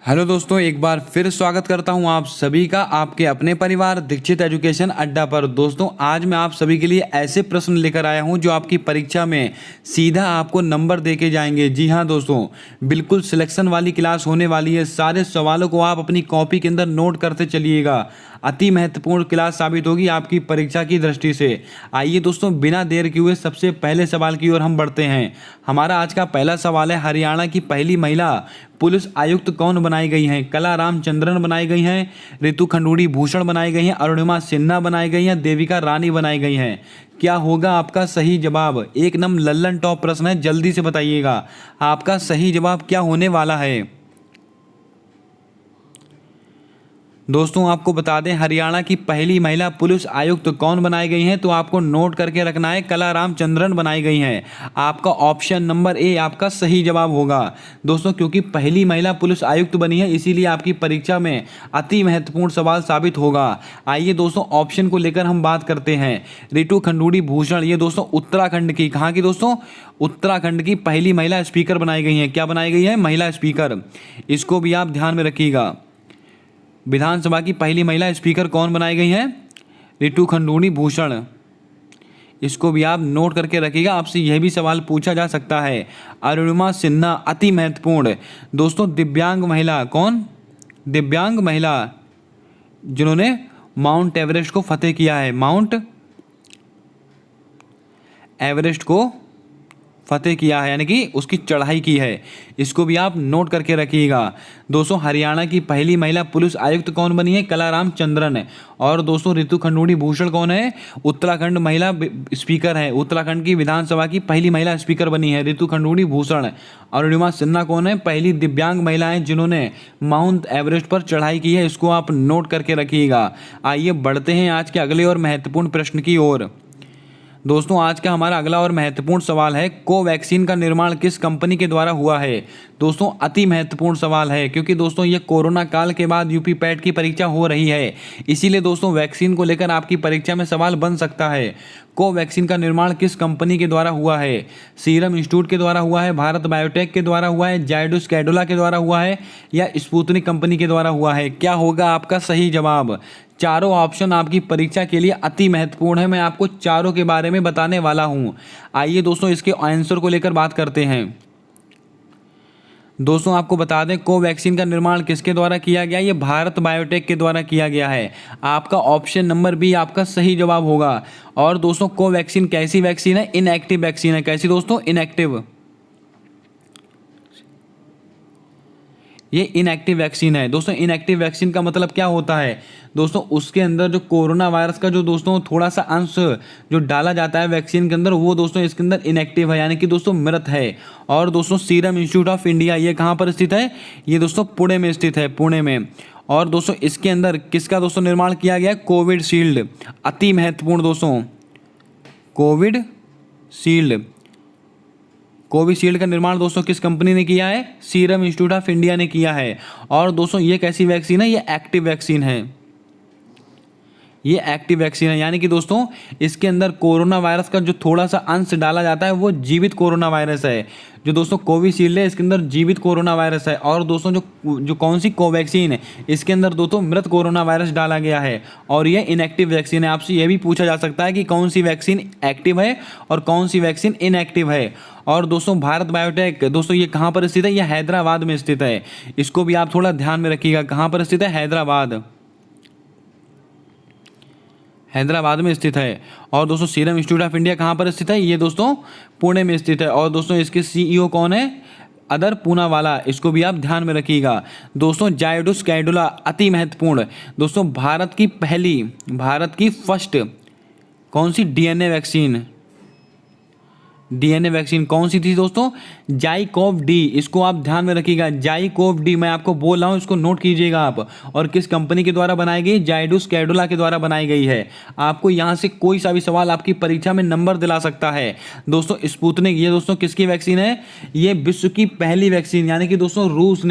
Hello दोस्तों, एक बार फिर स्वागत करता हूं आप सभी का आपके अपने परिवार दीक्षित एजुकेशन अड्डा पर। दोस्तों, आज मैं आप सभी के लिए ऐसे प्रश्न लेकर आया हूं जो आपकी परीक्षा में सीधा आपको नंबर देके जाएंगे। जी हां दोस्तों, बिल्कुल सिलेक्शन वाली क्लास होने वाली है। सारे सवालों को आप अपनी कॉपी के अंदर नोट करते चलिएगा। अति महत्वपूर्ण क्लास साबित होगी आपकी परीक्षा की दृष्टि से। आइए दोस्तों, बिना देर किए हुए सबसे पहले सवाल की ओर हम बढ़ते हैं। हमारा आज का पहला सवाल है, हरियाणा की पहली महिला पुलिस आयुक्त कौन बनाई गई हैं? कला रामचंद्रन बनाई गई हैं, रितु खंडूड़ी भूषण बनाई गई हैं, अरुणिमा सिन्हा बनाई गई हैं, देविका रानी बनाई गई हैं। क्या होगा आपका सही जवाब? एक नंबर लल्लन टॉप प्रश्न है, जल्दी से बताइएगा आपका सही जवाब क्या होने वाला है। दोस्तों, आपको बता दें हरियाणा की पहली महिला पुलिस आयुक्त कौन बनाई गई हैं, तो आपको नोट करके रखना है, कला रामचंद्रन बनाई गई हैं। आपका ऑप्शन नंबर ए आपका सही जवाब होगा। दोस्तों, क्योंकि पहली महिला पुलिस आयुक्त बनी है इसीलिए आपकी परीक्षा में अति महत्वपूर्ण सवाल साबित होगा। आइए दोस्तों, ऑप्शन को लेकर हम बात करते हैं। रितु खंडूड़ी भूषण, ये दोस्तों उत्तराखंड की, कहाँ की दोस्तों? उत्तराखंड की पहली महिला स्पीकर बनाई गई हैं। क्या बनाई गई है? महिला स्पीकर। इसको भी आप ध्यान में रखिएगा। विधानसभा की पहली महिला स्पीकर कौन बनाई गई है? रितु खंडूड़ी भूषण। इसको भी आप नोट करके रखिएगा, आपसे यह भी सवाल पूछा जा सकता है। अरुणिमा सिन्हा, अति महत्वपूर्ण दोस्तों, दिव्यांग महिला। कौन? दिव्यांग महिला जिन्होंने माउंट एवरेस्ट को फतेह किया है। माउंट एवरेस्ट को फतेह किया है, यानी कि उसकी चढ़ाई की है। इसको भी आप नोट करके रखिएगा। दोस्तों, हरियाणा की पहली महिला पुलिस आयुक्त कौन बनी है? कला रामचंद्रन है। और दोस्तों, रितु खंडूड़ी भूषण कौन है? उत्तराखंड महिला स्पीकर है। उत्तराखंड की विधानसभा की पहली महिला स्पीकर बनी है रितु खंडूड़ी भूषण। अरुणिमा सिन्हा कौन है? पहली दिव्यांग महिला है जिन्होंने माउंट एवरेस्ट पर चढ़ाई की है। इसको आप नोट करके रखिएगा। आइए बढ़ते हैं आज के अगले और महत्वपूर्ण प्रश्न की ओर। दोस्तों, आज का हमारा अगला और महत्वपूर्ण सवाल है, कोवैक्सीन का निर्माण किस कंपनी के द्वारा हुआ है? दोस्तों, अति महत्वपूर्ण सवाल है क्योंकि दोस्तों ये कोरोना काल के बाद यूपी पैट की परीक्षा हो रही है। इसीलिए दोस्तों वैक्सीन को लेकर आपकी परीक्षा में सवाल बन सकता है। कोवैक्सीन का निर्माण किस कंपनी के द्वारा हुआ है? सीरम इंस्टीट्यूट के द्वारा हुआ है, भारत बायोटेक के द्वारा हुआ है, जायडस कैडिला के द्वारा हुआ है, या स्पुतनिक कंपनी के द्वारा हुआ है? क्या होगा आपका सही जवाब? चारों ऑप्शन आपकी परीक्षा के लिए अति महत्वपूर्ण है। मैं आपको चारों के बारे में बताने वाला हूं। आइए दोस्तों, इसके आंसर को लेकर बात करते हैं। दोस्तों, आपको बता दें कोवैक्सीन का निर्माण किसके द्वारा किया गया? ये भारत बायोटेक के द्वारा किया गया है। आपका ऑप्शन नंबर बी आपका सही जवाब होगा। और दोस्तों, कोवैक्सीन कैसी वैक्सीन है? इनएक्टिव वैक्सीन है। कैसी दोस्तों? इनएक्टिव। ये इनएक्टिव वैक्सीन है। दोस्तों, इनएक्टिव वैक्सीन का मतलब क्या होता है? दोस्तों, उसके अंदर जो कोरोना वायरस का जो दोस्तों थोड़ा सा अंश जो डाला जाता है वैक्सीन के अंदर, वो दोस्तों इसके अंदर इनएक्टिव है, यानी कि दोस्तों मृत है। और दोस्तों, सीरम इंस्टीट्यूट ऑफ इंडिया ये कहाँ पर स्थित है? ये दोस्तों पुणे में स्थित है, पुणे में। और दोस्तों, इसके अंदर किसका दोस्तों निर्माण किया गया? Covid shield. अति महत्वपूर्ण दोस्तों, कोविड शील्ड। कोविशील्ड का निर्माण दोस्तों किस कंपनी ने किया है? सीरम इंस्टीट्यूट ऑफ इंडिया ने किया है। और दोस्तों, ये कैसी वैक्सीन है? ये एक्टिव वैक्सीन है। ये एक्टिव वैक्सीन है, यानी कि दोस्तों इसके अंदर कोरोना वायरस का जो थोड़ा सा अंश डाला जाता है वो जीवित कोरोना वायरस है। जो दोस्तों कोविशील्ड है इसके अंदर जीवित कोरोना वायरस है। और दोस्तों जो कौन सी कोवैक्सीन है इसके अंदर दोस्तों मृत कोरोना वायरस डाला गया है। और ये इनएक्टिव वैक्सीन है। आपसे ये भी पूछा जा सकता है कि कौन सी वैक्सीन एक्टिव है और कौन सी वैक्सीन इनएक्टिव है। और दोस्तों, भारत बायोटेक दोस्तों ये कहाँ पर स्थित है? ये हैदराबाद में स्थित है। इसको भी आप थोड़ा ध्यान में रखिएगा। कहाँ पर स्थित है? हैदराबाद। हैदराबाद में स्थित है। और दोस्तों, सीरम इंस्टीट्यूट ऑफ इंडिया कहाँ पर स्थित है? ये दोस्तों पुणे में स्थित है। और दोस्तों, इसके सीईओ कौन है? अदर पूनावाला। इसको भी आप ध्यान में रखिएगा। दोस्तों, जायडस कैडिला, अति महत्वपूर्ण दोस्तों, भारत की फर्स्ट कौन सी डीएनए वैक्सीन? डीएनए वैक्सीन कौन सी थी दोस्तों? जाइकोव डी। इसको आप ध्यान में रखिएगा। जाइकोव डी, मैं आपको बोल रहा हूँ, इसको नोट कीजिएगा आप। और किस कंपनी के द्वारा बनाई गई? जायडस कैडिला के द्वारा बनाई गई है। आपको यहाँ से कोई सा भी सवाल आपकी परीक्षा में नंबर दिला सकता है। दोस्तों, स्पुतनिक, ये दोस्तों किसकी वैक्सीन है? ये विश्व की पहली वैक्सीन, यानी कि दोस्तों रूस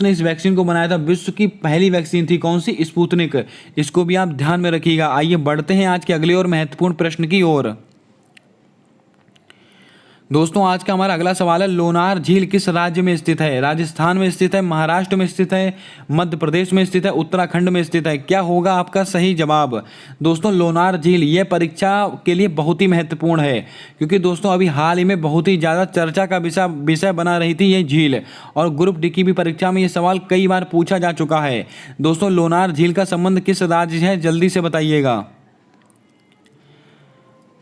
ने इस वैक्सीन को बनाया था। विश्व की पहली वैक्सीन थी कौन सी? स्पुतनिक। इसको भी आप ध्यान में रखिएगा। आइए बढ़ते हैं आज के अगले और महत्वपूर्ण प्रश्न की ओर। दोस्तों आज का हमारा अगला सवाल है, लोनार झील किस राज्य में स्थित है? राजस्थान में स्थित है, महाराष्ट्र में स्थित है, मध्य प्रदेश में स्थित है, उत्तराखंड में स्थित है? क्या होगा आपका सही जवाब? दोस्तों लोनार झील ये परीक्षा के लिए बहुत ही महत्वपूर्ण है, क्योंकि दोस्तों अभी हाल ही में बहुत ही ज़्यादा चर्चा का विषय बना रही थी ये झील, और ग्रुप डी की भी परीक्षा में ये सवाल कई बार पूछा जा चुका है। दोस्तों लोनार झील का संबंध किस राज्य से है, जल्दी से बताइएगा।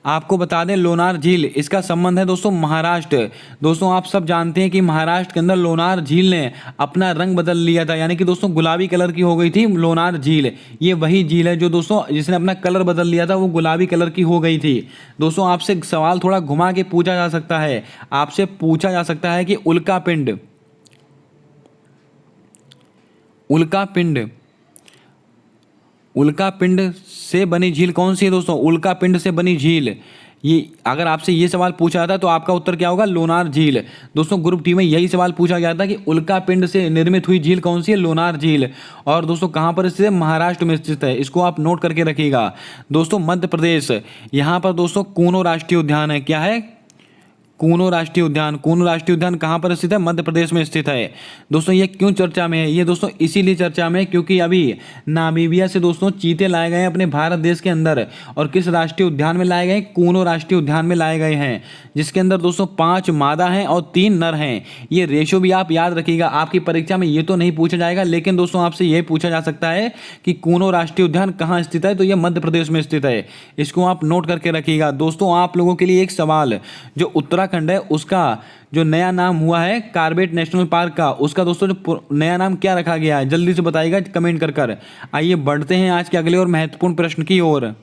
आपको बता दें लोनार झील इसका संबंध है दोस्तों महाराष्ट्र। दोस्तों आप सब जानते हैं कि महाराष्ट्र के अंदर लोनार झील ने अपना रंग बदल लिया था, यानी कि दोस्तों गुलाबी कलर की हो गई थी लोनार झील। ये वही झील है जो दोस्तों जिसने अपना कलर बदल लिया था, वो गुलाबी कलर की हो गई थी। दोस्तों आपसे सवाल थोड़ा घुमा के पूछा जा सकता है, आपसे पूछा जा सकता है कि उल्कापिंड से बनी झील कौन सी है? दोस्तों उल्कापिंड से बनी झील, ये अगर आपसे ये सवाल पूछा जाता तो आपका उत्तर क्या होगा? लोनार झील। दोस्तों ग्रुप डी में यही सवाल पूछा गया था कि उल्कापिंड से निर्मित हुई झील कौन सी है? लोनार झील। और दोस्तों कहाँ पर स्थित है? महाराष्ट्र में स्थित है, इसको आप नोट करके रखिएगा। दोस्तों मध्य प्रदेश, यहाँ पर दोस्तों कूनो राष्ट्रीय उद्यान है। क्या है? कूनो राष्ट्रीय उद्यान। कूनो राष्ट्रीय उद्यान कहाँ पर स्थित है? मध्य प्रदेश में स्थित है। दोस्तों ये क्यों चर्चा में है? ये दोस्तों इसीलिए चर्चा में है क्योंकि अभी नामीबिया से दोस्तों चीते लाए गए हैं अपने भारत देश के अंदर, और किस राष्ट्रीय उद्यान में लाए गए? कूनो राष्ट्रीय उद्यान में लाए गए हैं, जिसके अंदर दोस्तों 5 मादा हैं और 3 नर हैं। ये रेशो भी आप याद रखिएगा, आपकी परीक्षा में ये तो नहीं पूछा जाएगा, लेकिन दोस्तों आपसे यह पूछा जा सकता है कि कूनो राष्ट्रीय उद्यान कहाँ स्थित है, तो यह मध्य प्रदेश में स्थित है, इसको आप नोट करके रखिएगा। दोस्तों आप लोगों के लिए एक सवाल, जो उत्तराखंड है उसका जो नया नाम हुआ है कॉर्बेट नेशनल पार्क का, उसका दोस्तों जो नया नाम क्या रखा गया है, जल्दी से बताइएगा कमेंट कर। आइए बढ़ते हैं आज के अगले और महत्वपूर्ण प्रश्न की ओर।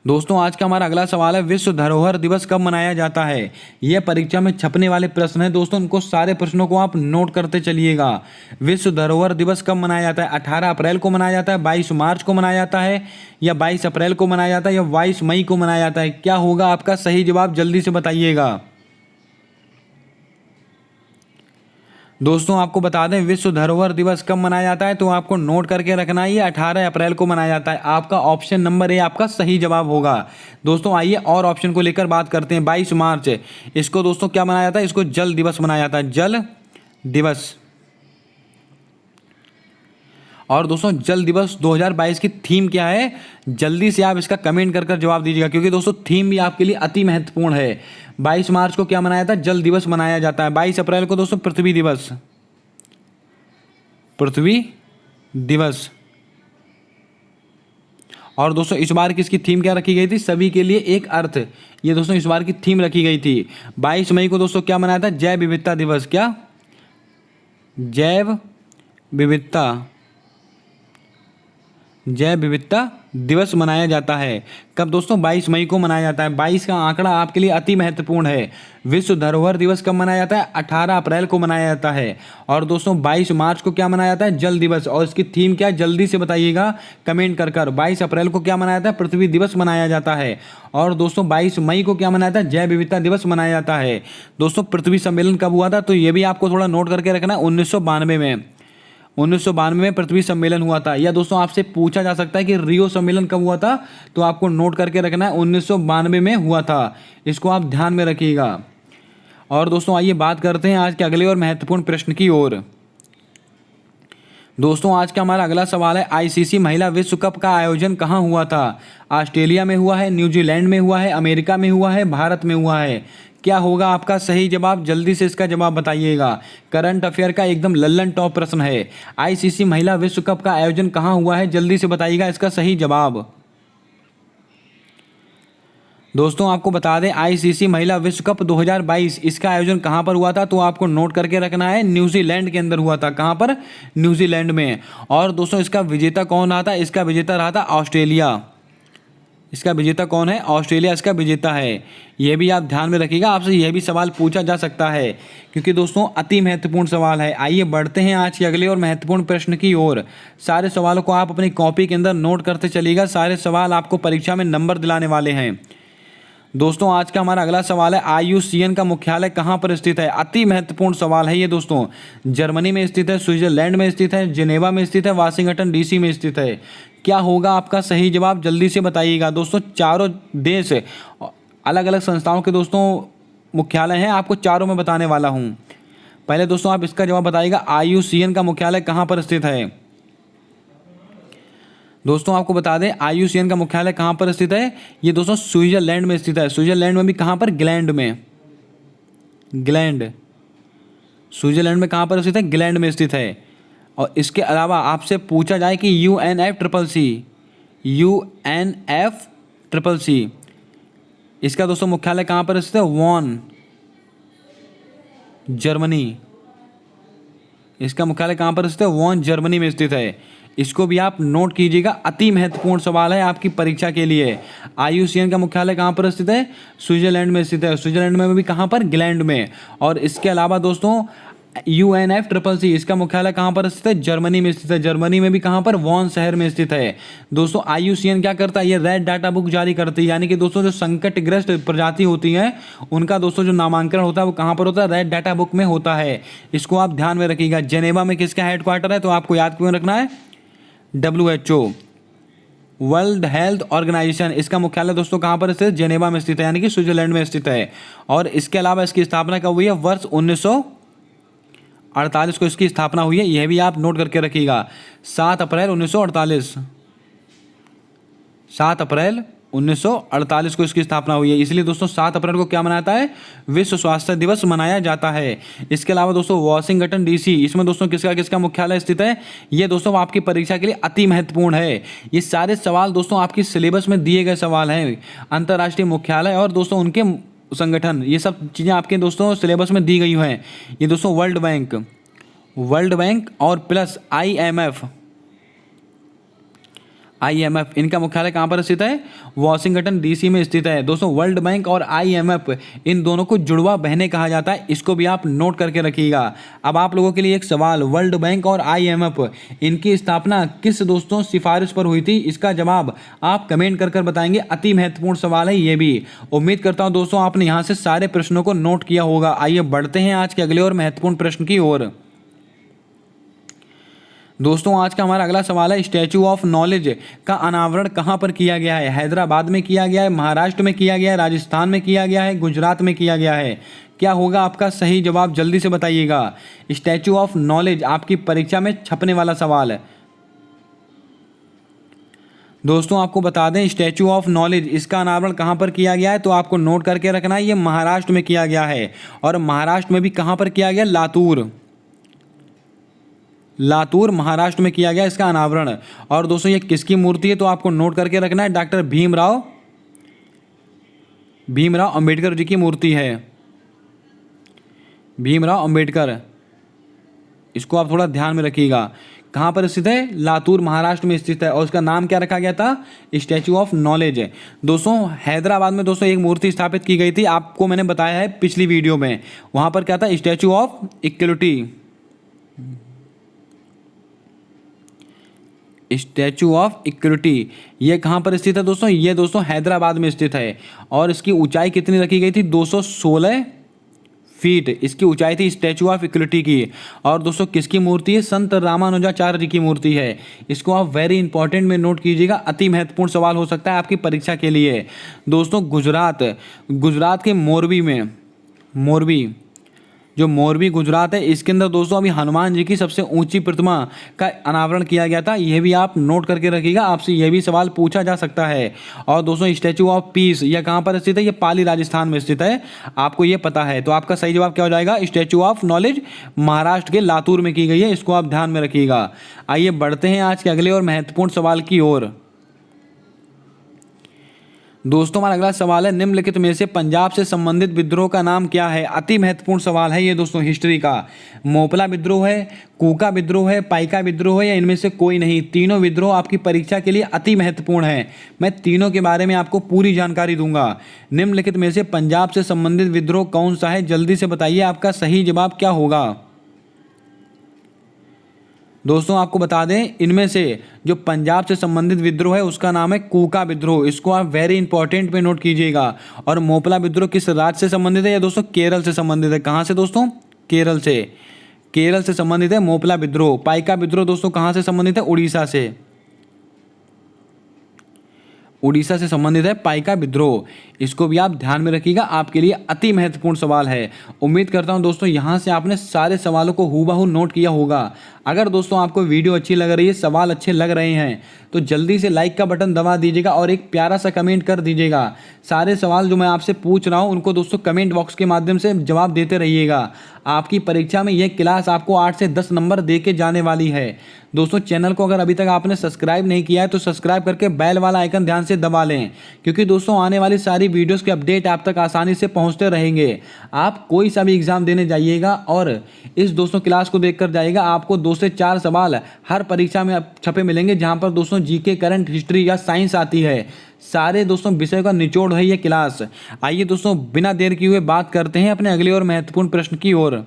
दोस्तों आज का हमारा अगला सवाल है, विश्व धरोहर दिवस कब मनाया जाता है? यह परीक्षा में छपने वाले प्रश्न है दोस्तों, इनको सारे प्रश्नों को आप नोट करते चलिएगा। विश्व धरोहर दिवस कब मनाया जाता है? 18 अप्रैल को मनाया जाता है, 22 मार्च को मनाया जाता है, या 22 अप्रैल को मनाया जाता है, या 22 मई को मनाया जाता है? क्या होगा आपका सही जवाब, जल्दी से बताइएगा। दोस्तों आपको बता दें विश्व धरोहर दिवस कब मनाया जाता है, तो आपको नोट करके रखना है, ये 18 अप्रैल को मनाया जाता है। आपका ऑप्शन नंबर ए आपका सही जवाब होगा। दोस्तों आइए और ऑप्शन को लेकर बात करते हैं। 22 मार्च, इसको दोस्तों क्या मनाया जाता है? इसको जल दिवस मनाया जाता है, जल दिवस। और दोस्तों जल दिवस 2022 की थीम क्या है? जल्दी से आप इसका कमेंट कर जवाब दीजिएगा, क्योंकि दोस्तों थीम भी आपके लिए अति महत्वपूर्ण है। 22 मार्च को क्या मनाया था? जल दिवस मनाया जाता है। 22 अप्रैल को दोस्तों पृथ्वी दिवस। और दोस्तों इस बार किसकी थीम क्या रखी गई थी? सभी के लिए एक अर्थ, ये दोस्तों इस बार की थीम रखी गई थी। 22 मई को दोस्तों क्या मनाया था? जैव विविधता दिवस। क्या? जैव विविधता दिवस मनाया जाता है। कब दोस्तों? 22 मई को मनाया जाता है। 22 का आंकड़ा आपके लिए अति महत्वपूर्ण है। विश्व धरोहर दिवस कब मनाया जाता है? 18 अप्रैल को मनाया जाता है। और दोस्तों 22 मार्च को क्या मनाया जाता है? जल दिवस। और इसकी थीम क्या है? जल्दी से बताइएगा कमेंट कर। 22 अप्रैल को क्या मनाया जाता है? पृथ्वी दिवस मनाया जाता है। और दोस्तों 22 मई को क्या मनाया जाता है? जैव विविधता दिवस मनाया जाता है। दोस्तों पृथ्वी सम्मेलन कब हुआ था? तो ये भी आपको थोड़ा नोट करके रखना है। 1992 में 1992 में पृथ्वी सम्मेलन हुआ था। या दोस्तों आपसे पूछा जा सकता है कि रियो सम्मेलन कब हुआ था, तो आपको नोट करके रखना है 1992 में हुआ था, इसको आप ध्यान में रखिएगा। और दोस्तों आइए बात करते हैं आज के अगले और महत्वपूर्ण प्रश्न की ओर। दोस्तों आज का हमारा अगला सवाल है, आईसीसी महिला विश्व कप का आयोजन कहाँ हुआ था? ऑस्ट्रेलिया में हुआ है, न्यूजीलैंड में हुआ है, अमेरिका में हुआ है, भारत में हुआ है? क्या होगा आपका सही जवाब? जल्दी से इसका जवाब बताइएगा। करंट अफेयर का एकदम लल्लन टॉप प्रश्न है। आईसीसी महिला विश्व कप का आयोजन कहाँ हुआ है? जल्दी से बताइएगा इसका सही जवाब। दोस्तों आपको बता दें आईसीसी महिला विश्व कप 2022 इसका आयोजन कहाँ पर हुआ था, तो आपको नोट करके रखना है, न्यूजीलैंड के अंदर हुआ था। कहाँ पर? न्यूजीलैंड में। और दोस्तों इसका विजेता कौन रहा था? इसका विजेता रहा था ऑस्ट्रेलिया। इसका विजेता कौन है? ऑस्ट्रेलिया इसका विजेता है। यह भी आप ध्यान में रखिएगा, आपसे यह भी सवाल पूछा जा सकता है, क्योंकि दोस्तों अति महत्वपूर्ण सवाल है। आइए बढ़ते हैं आज के अगले और महत्वपूर्ण प्रश्न की ओर। सारे सवालों को आप अपनी कॉपी के अंदर नोट करते चलिएगा, सारे सवाल आपको परीक्षा में नंबर दिलाने वाले हैं। दोस्तों आज का हमारा अगला सवाल है, IUCN का मुख्यालय कहाँ पर स्थित है? अति महत्वपूर्ण सवाल है ये दोस्तों। जर्मनी में स्थित है, स्विट्जरलैंड में स्थित है, जिनेवा में स्थित है, वाशिंगटन DC में स्थित है? क्या होगा आपका सही जवाब? जल्दी से बताइएगा। दोस्तों चारों देश अलग अलग संस्थाओं के दोस्तों मुख्यालय हैं, आपको चारों में बताने वाला हूँ। पहले दोस्तों आप इसका जवाब बताइएगा, IUCN का मुख्यालय कहाँ पर स्थित है? दोस्तों आपको बता दें IUCN का मुख्यालय कहाँ पर स्थित है? ये दोस्तों स्विट्जरलैंड में स्थित है। स्विट्जरलैंड में भी कहाँ पर? ग्लैंड में। ग्लैंड, स्विट्जरलैंड में कहाँ पर स्थित है? ग्लैंड में स्थित है। और इसके अलावा आपसे पूछा जाए कि UNFCCC इसका दोस्तों मुख्यालय कहाँ पर स्थित है? Bonn, Germany. इसका मुख्यालय कहाँ पर स्थित है? वॉन, जर्मनी में स्थित है। इसको भी आप नोट कीजिएगा, अति महत्वपूर्ण सवाल है आपकी परीक्षा के लिए। IUCN का मुख्यालय कहाँ पर स्थित है? स्विट्जरलैंड में स्थित है। स्विट्जरलैंड में भी कहाँ पर? ग्लैंड में। और इसके अलावा दोस्तों UNFCCC इसका मुख्यालय कहाँ पर स्थित है? जर्मनी में स्थित है। जर्मनी में भी कहाँ पर? वॉन शहर में स्थित है। दोस्तों IUCN क्या करता है? ये रेड डाटा बुक जारी करती है, यानी कि दोस्तों जो संकटग्रस्त प्रजाति होती हैं उनका दोस्तों जो नामांकन होता है वो कहाँ पर होता है? रेड डाटा बुक में होता है। इसको आप ध्यान में रखिएगा। जेनेवा में किसका हेडक्वार्टर है? तो आपको याद क्यों रखना है? WHO, वर्ल्ड हेल्थ ऑर्गेनाइजेशन, इसका मुख्यालय दोस्तों कहाँ पर स्थित है? जेनेवा में स्थित है, यानी कि स्विट्जरलैंड में स्थित है। और इसके अलावा इसकी स्थापना कब हुई है? वर्ष 1948 को इसकी स्थापना हुई है। यह भी आप नोट करके रखिएगा, 7 अप्रैल 1948। 7 अप्रैल 1948 को इसकी स्थापना हुई है। इसलिए दोस्तों 7 अप्रैल को क्या मनाता है? विश्व स्वास्थ्य दिवस मनाया जाता है। इसके अलावा दोस्तों वाशिंगटन DC, इसमें दोस्तों किसका किसका मुख्यालय स्थित है? ये दोस्तों आपकी परीक्षा के लिए अति महत्वपूर्ण है। ये सारे सवाल दोस्तों आपकी सिलेबस में दिए गए सवाल हैं। अंतर्राष्ट्रीय मुख्यालय और दोस्तों उनके संगठन, ये सब चीज़ें आपके दोस्तों सिलेबस में दी गई हैं। ये दोस्तों वर्ल्ड बैंक और प्लस IMF, इनका मुख्यालय कहाँ पर स्थित है? वाशिंगटन DC में स्थित है। दोस्तों वर्ल्ड बैंक और IMF, इन दोनों को जुड़वा बहनें कहा जाता है। इसको भी आप नोट करके रखिएगा। अब आप लोगों के लिए एक सवाल, वर्ल्ड बैंक और IMF इनकी स्थापना किस दोस्तों सिफारिश पर हुई थी? इसका जवाब आप कमेंट कर बताएंगे। अति महत्वपूर्ण सवाल है ये भी। उम्मीद करता हूँ दोस्तों आपने यहाँ से सारे प्रश्नों को नोट किया होगा। आइए बढ़ते हैं आज के अगले और महत्वपूर्ण प्रश्न की ओर। दोस्तों आज का हमारा अगला सवाल है, स्टैचू ऑफ नॉलेज का अनावरण कहाँ पर किया गया है? हैदराबाद में किया गया है, महाराष्ट्र में किया गया है, राजस्थान में किया गया है, गुजरात में किया गया है? क्या होगा आपका सही जवाब? जल्दी से बताइएगा। स्टैचू ऑफ नॉलेज आपकी परीक्षा में छपने वाला सवाल है। दोस्तों आपको बता दें स्टैचू ऑफ नॉलेज इसका अनावरण कहाँ पर किया गया है? तो आपको नोट करके रखना है, ये महाराष्ट्र में किया गया है। और महाराष्ट्र में भी कहाँ पर किया गया? लातूर महाराष्ट्र में किया गया इसका अनावरण। और दोस्तों ये किसकी मूर्ति है? तो आपको नोट करके रखना है, डॉक्टर भीमराव अंबेडकर जी की मूर्ति है। भीमराव अंबेडकर, इसको आप थोड़ा ध्यान में रखिएगा। कहाँ पर स्थित है? लातूर महाराष्ट्र में स्थित है। और उसका नाम क्या रखा गया था? Statue of knowledge. दोस्तों हैदराबाद में दोस्तों एक मूर्ति स्थापित की गई थी, आपको मैंने बताया है पिछली वीडियो में। वहाँ पर क्या था? Statue of equality. Statue of equity ये कहाँ पर स्थित है दोस्तों? ये दोस्तों हैदराबाद में स्थित है। और इसकी ऊंचाई कितनी रखी गई थी? 216 फीट इसकी ऊंचाई थी स्टैचू ऑफ इक्विटी की। और दोस्तों किसकी मूर्ति है? संत रामानुजाचार्य जी की मूर्ति है। इसको आप वेरी इंपॉर्टेंट में नोट कीजिएगा, अति महत्वपूर्ण सवाल हो सकता है आपकी परीक्षा के लिए। दोस्तों गुजरात के मोरबी गुजरात है, इसके अंदर दोस्तों अभी हनुमान जी की सबसे ऊंची प्रतिमा का अनावरण किया गया था। यह भी आप नोट करके रखिएगा, आपसे यह भी सवाल पूछा जा सकता है। और दोस्तों स्टैचू ऑफ पीस यह कहाँ पर स्थित है? यह पाली राजस्थान में स्थित है, आपको यह पता है। तो आपका सही जवाब क्या हो जाएगा? स्टैचू ऑफ नॉलेज महाराष्ट्र के लातूर में की गई है, इसको आप ध्यान में रखिएगा। आइए बढ़ते हैं आज के अगले और महत्वपूर्ण सवाल की ओर। दोस्तों हमारा अगला सवाल है, निम्नलिखित में से पंजाब से संबंधित विद्रोह का नाम क्या है? अति महत्वपूर्ण सवाल है ये दोस्तों हिस्ट्री का। मोपला विद्रोह है, कूका विद्रोह है, पाइका विद्रोह है, या इनमें से कोई नहीं? तीनों विद्रोह आपकी परीक्षा के लिए अति महत्वपूर्ण है। मैं तीनों के बारे में आपको पूरी जानकारी दूंगा। निम्नलिखित में से पंजाब से संबंधित विद्रोह कौन सा है? जल्दी से बताइए, आपका सही जवाब क्या होगा? दोस्तों आपको बता दें इनमें से जो पंजाब से संबंधित विद्रोह है उसका नाम है कूका विद्रोह, इसको आप वेरी इंपॉर्टेंट पे नोट कीजिएगा। और मोपला विद्रोह किस राज्य से संबंधित है? या दोस्तों केरल से संबंधित है। कहाँ से दोस्तों? केरल से संबंधित है मोपला विद्रोह। पाइका विद्रोह दोस्तों कहाँ से संबंधित है? उड़ीसा से। उड़ीसा से संबंधित है पाइका विद्रोह। इसको भी आप ध्यान में रखिएगा, आपके लिए अति महत्वपूर्ण सवाल है। उम्मीद करता हूं दोस्तों यहाँ से आपने सारे सवालों को हूबहू नोट किया होगा। अगर दोस्तों आपको वीडियो अच्छी लग रही है, सवाल अच्छे लग रहे हैं, तो जल्दी से लाइक का बटन दबा दीजिएगा और एक प्यारा सा कमेंट कर दीजिएगा। सारे सवाल जो मैं आपसे पूछ रहा हूँ उनको दोस्तों कमेंट बॉक्स के माध्यम से जवाब देते रहिएगा। आपकी परीक्षा में यह क्लास आपको 8 से 10 नंबर दे के जाने वाली है। दोस्तों चैनल को अगर अभी तक आपने सब्सक्राइब नहीं किया है तो सब्सक्राइब करके बेल वाला आइकन ध्यान से दबा लें, क्योंकि दोस्तों आने वाली सारी वीडियोस के अपडेट आप तक आसानी से पहुंचते रहेंगे। आप कोई सा भी एग्जाम देने जाइएगा और इस दोस्तों क्लास को देखकर जाइएगा, आपको 2 से 4 सवाल हर परीक्षा में छपे मिलेंगे, जहां पर दोस्तों जीके, करंट, हिस्ट्री या साइंस आती है। सारे दोस्तों विषय का निचोड़ है ये क्लास। आइए दोस्तों बिना देर किए हुए बात करते हैं अपने अगले और महत्वपूर्ण प्रश्न की ओर।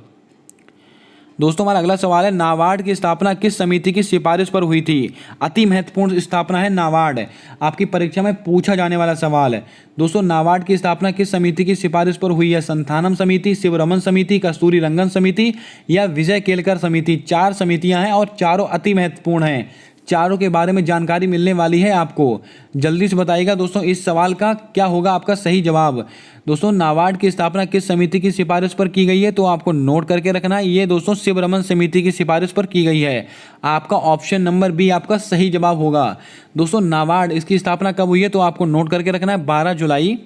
दोस्तों हमारा अगला सवाल है, नाबार्ड की स्थापना किस समिति की सिफारिश पर हुई थी? अति महत्वपूर्ण स्थापना है नाबार्ड, आपकी परीक्षा में पूछा जाने वाला सवाल है। दोस्तों नाबार्ड की स्थापना किस समिति की सिफारिश पर हुई है? संथानम समिति, शिवरमन समिति, कस्तूरी रंगन समिति या विजय केलकर समिति। 4 समितियां हैं और चारों अति महत्वपूर्ण हैं। चारों के बारे में जानकारी मिलने वाली है आपको। जल्दी से बताइएगा दोस्तों इस सवाल का क्या होगा आपका सही जवाब। दोस्तों नाबार्ड की स्थापना किस समिति की सिफारिश पर की गई है? तो आपको नोट करके रखना है, ये दोस्तों शिवरमन समिति की सिफारिश पर की गई है। आपका ऑप्शन नंबर बी आपका सही जवाब होगा। दोस्तों नाबार्ड इसकी स्थापना कब हुई है? तो आपको नोट करके रखना है 12 जुलाई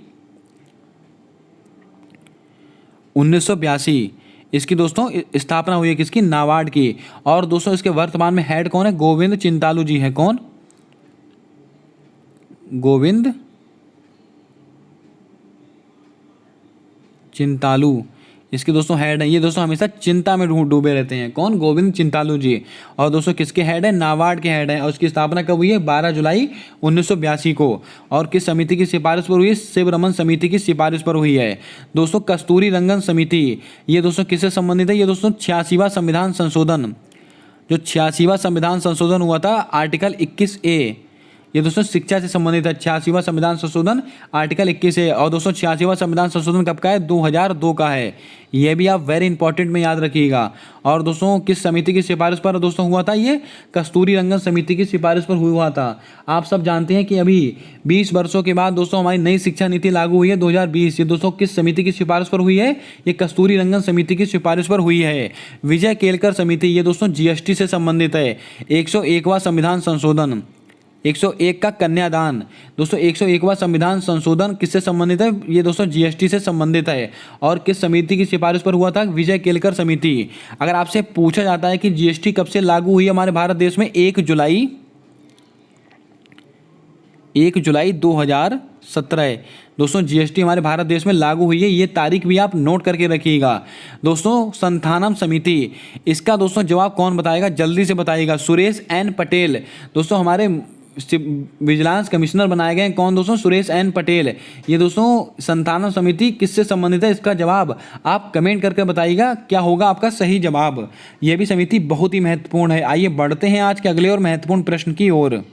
1982 इसकी दोस्तों स्थापना हुई है, किसकी? नाबार्ड की। और दोस्तों इसके वर्तमान में हेड कौन है? गोविंद चिंतालू जी हैं। कौन? गोविंद चिंतालू इसके दोस्तों हेड है। ये दोस्तों हमेशा चिंता में डूबे रहते हैं। कौन? गोविंद चिंतालू जी। और दोस्तों किसके हेड है? नाबार्ड के हेड है। और उसकी स्थापना कब हुई है? 12 जुलाई 1982 को। और किस समिति की सिफारिश पर हुई है? शिवरमन समिति की सिफारिश पर हुई है। दोस्तों कस्तूरी रंगन समिति, ये दोस्तों किससे संबंधित है? ये दोस्तों 86वां संविधान संशोधन, जो 86वां संविधान संशोधन हुआ था आर्टिकल 21A, ये दोस्तों शिक्षा से संबंधित है। 86वां संविधान संशोधन आर्टिकल 21 है। और दोस्तों 86वां संविधान संशोधन कब का है? 2002 का है। यह भी आप वेरी इंपॉर्टेंट में याद रखिएगा। और दोस्तों किस समिति की सिफारिश पर दोस्तों हुआ था? ये कस्तूरी रंगन समिति की सिफारिश पर हुआ था। आप सब जानते हैं कि अभी 20 वर्षों के बाद दोस्तों हमारी नई शिक्षा नीति लागू हुई है 2020। ये दोस्तों किस समिति की सिफारिश पर हुई है? ये कस्तूरी रंगन समिति की सिफारिश पर हुई है। विजय केलकर समिति, ये दोस्तों जीएसटी से संबंधित है। 101वां संविधान संशोधन, 101 का कन्यादान। दोस्तों 101वां संविधान संशोधन किससे संबंधित है? ये दोस्तों जीएसटी से संबंधित है। और किस समिति की सिफारिश पर हुआ था? विजय केलकर समिति। अगर आपसे पूछा जाता है कि जीएसटी कब से लागू हुई हमारे भारत देश में? 1 जुलाई 2017। दोस्तों जीएसटी हमारे भारत देश में लागू हुई है, ये तारीख भी आप नोट करके रखिएगा। दोस्तों संथानम समिति, इसका दोस्तों जवाब कौन बताएगा? जल्दी से बताइएगा। सुरेश एन पटेल। दोस्तों हमारे विजिलेंस कमिश्नर बनाए गए हैं। कौन दोस्तों? सुरेश एन पटेल। ये दोस्तों संथानम समिति किससे संबंधित है? इसका जवाब आप कमेंट करके बताइएगा क्या होगा आपका सही जवाब। यह भी समिति बहुत ही महत्वपूर्ण है। आइए बढ़ते हैं आज के अगले और महत्वपूर्ण प्रश्न की ओर।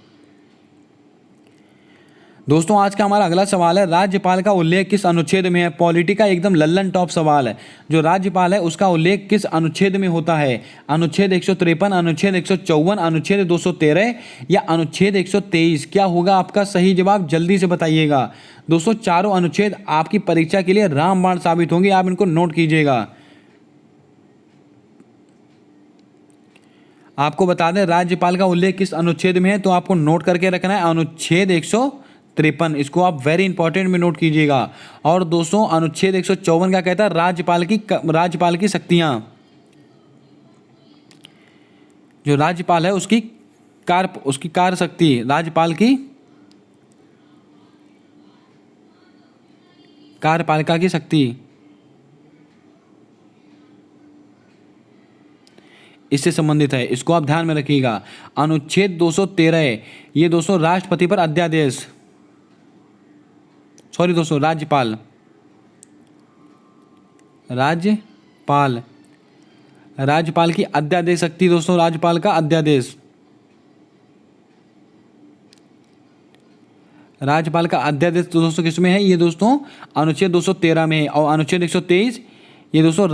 दोस्तों आज का हमारा अगला सवाल है, राज्यपाल का उल्लेख किस अनुच्छेद में है? पॉलिटी का एकदम लल्लन टॉप सवाल है। जो राज्यपाल है उसका उल्लेख किस अनुच्छेद में होता है? अनुच्छेद 153, अनुच्छेद 154, अनुच्छेद 213 या अनुच्छेद 123? क्या होगा आपका सही जवाब? जल्दी से बताइएगा। दोस्तों चारों अनुच्छेद आपकी परीक्षा के लिए रामबाण साबित होंगे, आप इनको नोट कीजिएगा। आपको बता दें राज्यपाल का उल्लेख किस अनुच्छेद में है, तो आपको नोट करके रखना है अनुच्छेद 153। इसको आप वेरी इंपॉर्टेंट में नोट कीजिएगा। और दोस्तों अनुच्छेद 154 क्या कहता है? राज्यपाल की शक्तियां, जो राज्यपाल है उसकी कार्य शक्ति, राज्यपाल की कार्यपालिका की शक्ति, इससे संबंधित है। इसको आप ध्यान में रखिएगा। अनुच्छेद 213, ये दोस्तों राष्ट्रपति पर अध्यादेश, सॉरी दोस्तों राज्यपाल की अध्यादेश शक्ति। दोस्तों राज्यपाल का अध्यादेश, राज्यपाल का अध्यादेश दोस्तों किसमें है? ये दोस्तों अनुच्छेद 213 में है। और अनुच्छेद 123 ये दोस्तों